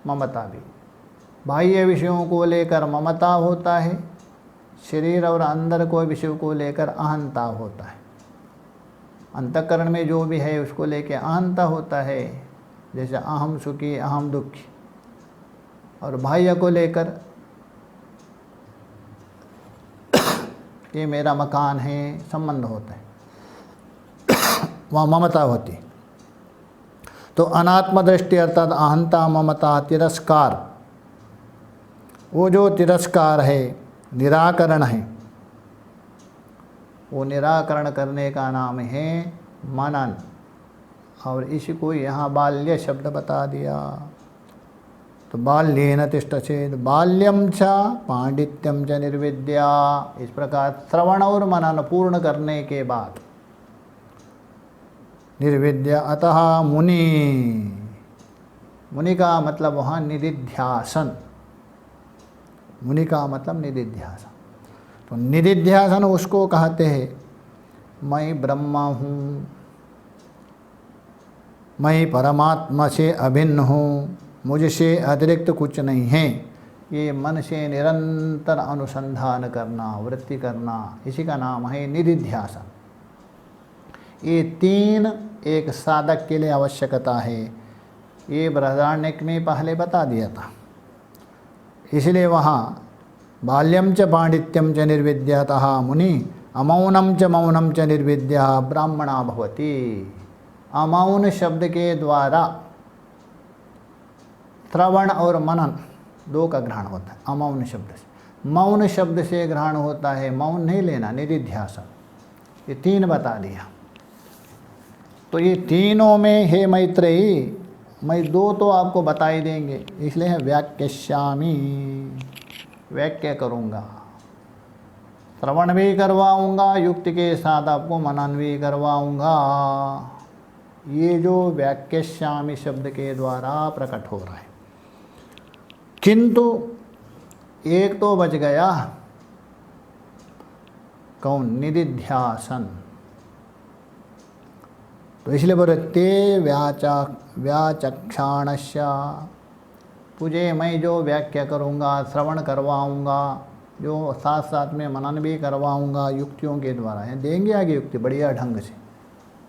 ममता भी। बाह्य विषयों को लेकर ममता होता है, शरीर और अंदर कोई विषय को लेकर अहंता होता है। अंतःकरण में जो भी है उसको लेकर अहंता होता है, जैसे अहम सुखी, अहम दुखी। और बाह्य को लेकर ये मेरा मकान है, संबंध होता है, वहाँ ममता होती। तो अनात्म दृष्टि अर्थात अहंता, ममता, तिरस्कार, वो जो तिरस्कार है, निराकरण है, वो निराकरण करने का नाम है मनन। और इसी को यहाँ बाल्य शब्द बता दिया। तो बाल्येन तिष्ठसेत्, बाल्यम च पांडित्यम च निर्विद्या। इस प्रकार श्रवण और मनन पूर्ण करने के बाद निर्विद्या, अतः मुनि, मुनि का मतलब वहाँ निदिध्यासन, मुनि का मतलब निदिध्यासन। तो निदिध्यासन उसको कहते हैं मैं ब्रह्मा हूँ, मैं परमात्मा से अभिन्न हूँ, मुझसे अतिरिक्त कुछ नहीं है। ये मन से निरंतर अनुसंधान करना, वृत्ति करना, इसी का नाम है निधिध्यासन। ये 3 एक साधक के लिए आवश्यकता है। ये बृहदारण्यक में पहले बता दिया था। इसलिए वहाँ बाल्यम च पांडित्यम च निर्विद्यतः मुनि अमौनम च मौनम च निर्विद्या ब्राह्मणा भवति। अमौन शब्द के द्वारा श्रवण और मनन 2 का ग्रहण होता है अमौन शब्द से। मौन शब्द से ग्रहण होता है, मौन नहीं लेना, निधिध्यासन। ये 3 बता दिया। तो ये तीनों में हे मैत्रेयी, मैं 2 तो आपको बता ही देंगे, इसलिए है व्याख्यास्यामि, व्याख्या करूँगा, श्रवण भी करवाऊँगा, युक्ति के साथ आपको मनन भी करवाऊँगा। ये जो व्याख्यास्यामि शब्द के द्वारा प्रकट हो रहा है। किंतु एक तो बच गया, कौन? निधिध्यासन। तो इसलिए बोले ते व्याचक्षाणस्य, तुझे मैं जो व्याख्या करूँगा, श्रवण करवाऊँगा, जो साथ साथ में मनन भी करवाऊँगा युक्तियों के द्वारा। है देंगे आगे युक्ति बढ़िया ढंग से,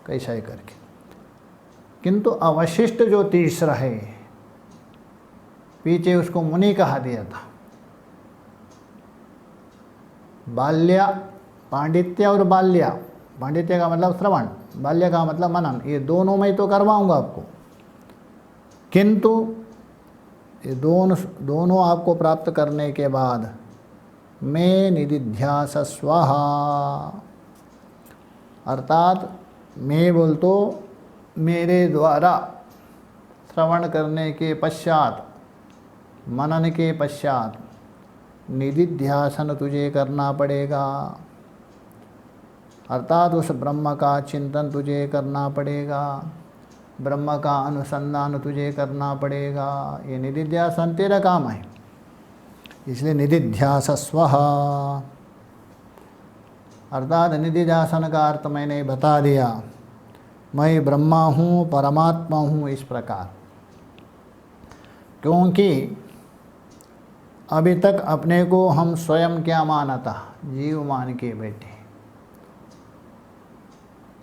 कैसा ही करके। किंतु अवशिष्ट जो तीसरा है, पीछे उसको मुनि कहा दिया था। बाल्या, पांडित्य और बाल्या, पांडित्य का मतलब श्रवण, बाल्य का मतलब मनन, ये दोनों मैं तो करवाऊंगा आपको। किंतु ये दोनों आपको प्राप्त करने के बाद मैं निधिध्यास स्वाहा, अर्थात मैं बोल तो मेरे द्वारा श्रवण करने के पश्चात, मनन के पश्चात निधिध्यासन तुझे करना पड़ेगा। अर्थात उस ब्रह्म का चिंतन तुझे करना पड़ेगा, ब्रह्म का अनुसंधान तुझे करना पड़ेगा। ये निधिध्यासन तेरा काम है, इसलिए निधिध्यास स्वः। अर्थात निधिध्यासन का अर्थ मैंने बता दिया, मैं ब्रह्मा हूँ, परमात्मा हूँ, इस प्रकार। क्योंकि अभी तक अपने को हम स्वयं क्या माना था? जीव मान के बैठे,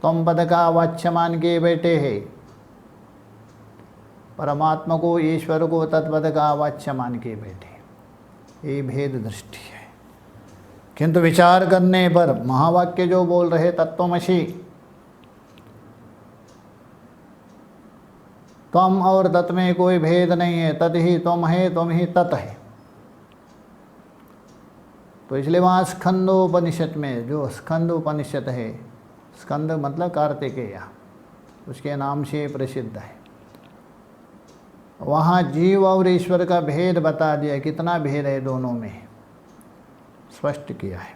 तुम पद का वाच्य मान के बैठे हैं, परमात्मा को, ईश्वर को तत्पद का वाच्य मान के बैठे। ये भेद दृष्टि है। किंतु विचार करने पर महावाक्य जो बोल रहे तत्वमसि, त्वम और तत् में कोई भेद नहीं है, तत् ही तुम है, तुम ही तत् है। तो इसलिए वहाँ स्कंदोपनिषद में, जो स्कंद उपनिषद है, स्कंद मतलब कार्तिकेय, उसके नाम से प्रसिद्ध है, वहाँ जीव और ईश्वर का भेद बता दिया। कितना भेद है दोनों में, स्पष्ट किया है।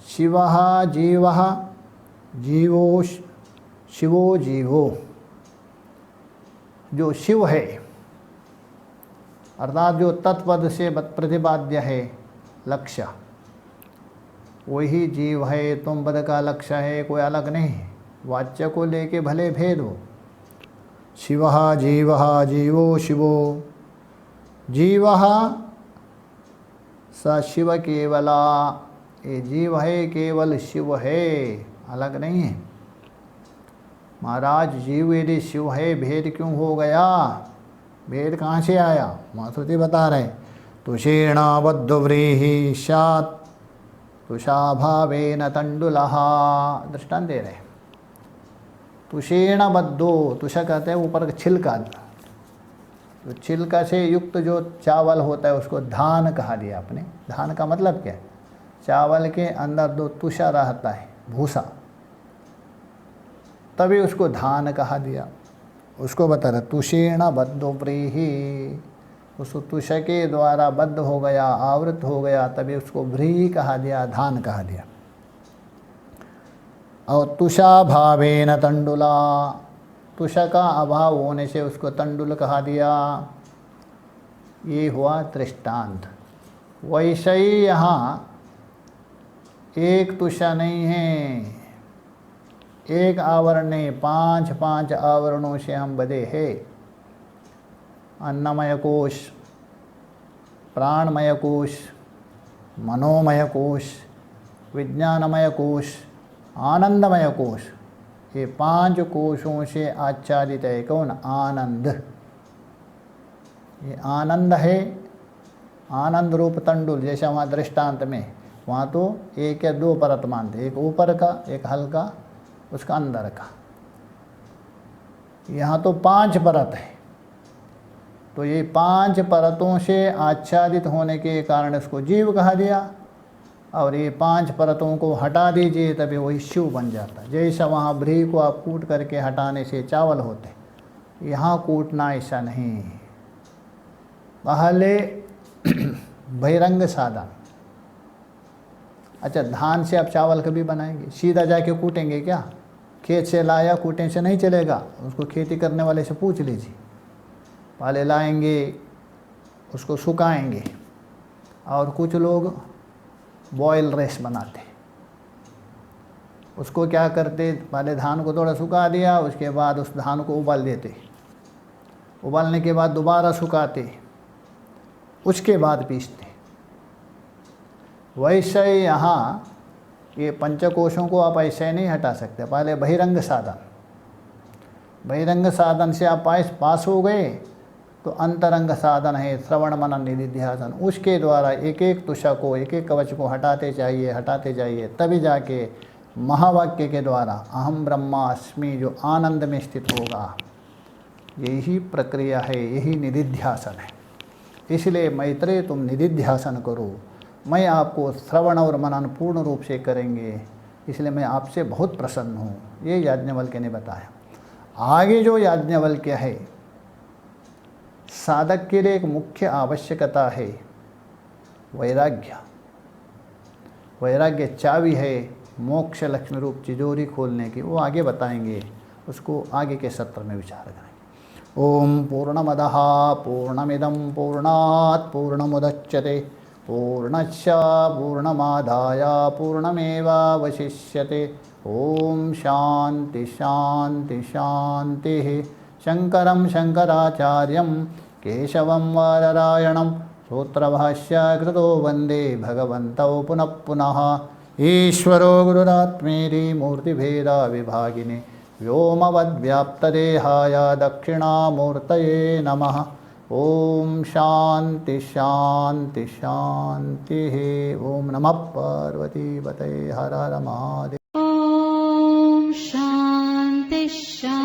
शिवः जीवः, जीवो शिवो जीवो। जो शिव है अर्थात जो तत्पद से प्रतिपाद्य है लक्ष्य, वही जीव है। तुम पद का लक्ष्य है, कोई अलग नहीं है। वाच्य को लेके भले भेद हो। शिवः जीवः, जीवो शिवो। जीवः स शिव केवला, ये जीव है, केवल शिव है, अलग नहीं है। महाराज जीव यदि शिव है, भेद क्यों हो गया? भेद कहाँ से आया? मातृति बता रहे, तुषेण बद्धव्रीहि स्यात् तुषाभावेन तंडुलः। दृष्टांत दे रहे, तुषेण बद्धो, तुष कहते हैं ऊपर का छिलका, तो छिलका से युक्त जो चावल होता है उसको धान कहा दिया आपने। धान का मतलब क्या है? चावल के अंदर दो तुषा रहता है, भूसा, तभी उसको धान कहा दिया। उसको बता रहा तुषेण बद्धो व्रीहि, उस तुष के द्वारा बद्ध हो गया, आवृत हो गया, तभी उसको व्रीहि कहा दिया, धान कहा दिया। और तुषा भावेन तंडुला, तुष का अभाव होने से उसको तंडुल कहा दिया। ये हुआ दृष्टांत। वैसे ही यहाँ एक तुषा नहीं है, एक आवरण नहीं, 5 आवरणों से हम बधे हैं। अन्नमय कोश, प्राणमय कोश, मनोमय कोश, विज्ञानमय कोश, आनंदमय कोश, ये 5 कोशों से आच्छादित है कौन? आनंद। ये आनंद है, आनंद रूप तंडुल, जैसे वहाँ दृष्टांत में, वहाँ तो 1 या 2 परत मानते, एक ऊपर का, एक हल्का, उसका अंदर का। यहाँ तो 5 परत है, तो ये 5 परतों से आच्छादित होने के कारण इसको जीव कहा दिया। और ये 5 परतों को हटा दीजिए तभी वही शिव बन जाता। जैसा वहाँ व्रीहि को आप कूट करके हटाने से चावल होते, यहाँ कूटना ऐसा नहीं। पहले बहिरंग साधन। अच्छा, धान से आप चावल कभी बनाएंगे? सीधा जाके कूटेंगे क्या? खेत से लाया, कूटने से नहीं चलेगा, उसको खेती करने वाले से पूछ लीजिए। पहले लाएंगे, उसको सुखाएंगे, और कुछ लोग बॉयल राइस बनाते। उसको क्या करते, पहले धान को थोड़ा सुखा दिया, उसके बाद उस धान को उबाल देते, उबालने के बाद दोबारा सुखाते, उसके बाद पीसते। वैसे यहाँ ये पंचकोशों को आप ऐसे नहीं हटा सकते। पहले बहिरंग साधन, बहिरंग साधन से आप पास हो गए तो अंतरंग साधन है श्रवण मनन निधिध्यासन, उसके द्वारा एक एक तुषा को, एक एक कवच को हटाते जाइए, तभी जाके महावाक्य के द्वारा अहम ब्रह्मास्मि जो आनंद में स्थित होगा। यही प्रक्रिया है, यही निधिध्यासन है। इसलिए मैत्रेय तुम निधिध्यासन करो, मैं आपको श्रवण और मनन पूर्ण रूप से करेंगे, इसलिए मैं आपसे बहुत प्रसन्न हूँ। ये याज्ञवल्क्य ने बताया। आगे जो याज्ञवल्क्य है, साधक के लिए एक मुख्य आवश्यकता है वैराग्य। वैराग्य चाबी है मोक्ष लक्ष्मी रूप तिजोरी खोलने की, वो आगे बताएंगे, उसको आगे के सत्र में विचार करेंगे। ओम पूर्णमदः पूर्णमिदं पूर्णात् पूर्णमुदच्यते पूर्णस्य पूर्णमादाय पूर्णमेवावशिष्यते। ओम शांति शांति शांतिः। शंकरं शंकराचार्यं केशवं वादरायणं सूत्रभाष्यकृतो वन्दे भगवन्तौ पुनः पुनः। ईश्वरो गुरुरात्मेति मूर्तिभेदविभागिने व्योमवद्व्याप्तदेहाय दक्षिणामूर्तये नमः। ओम शांति शांति शांतिः। ओम नमः पार्वतीपतये हर हर महादेव। ॐ शान्ति शान्ति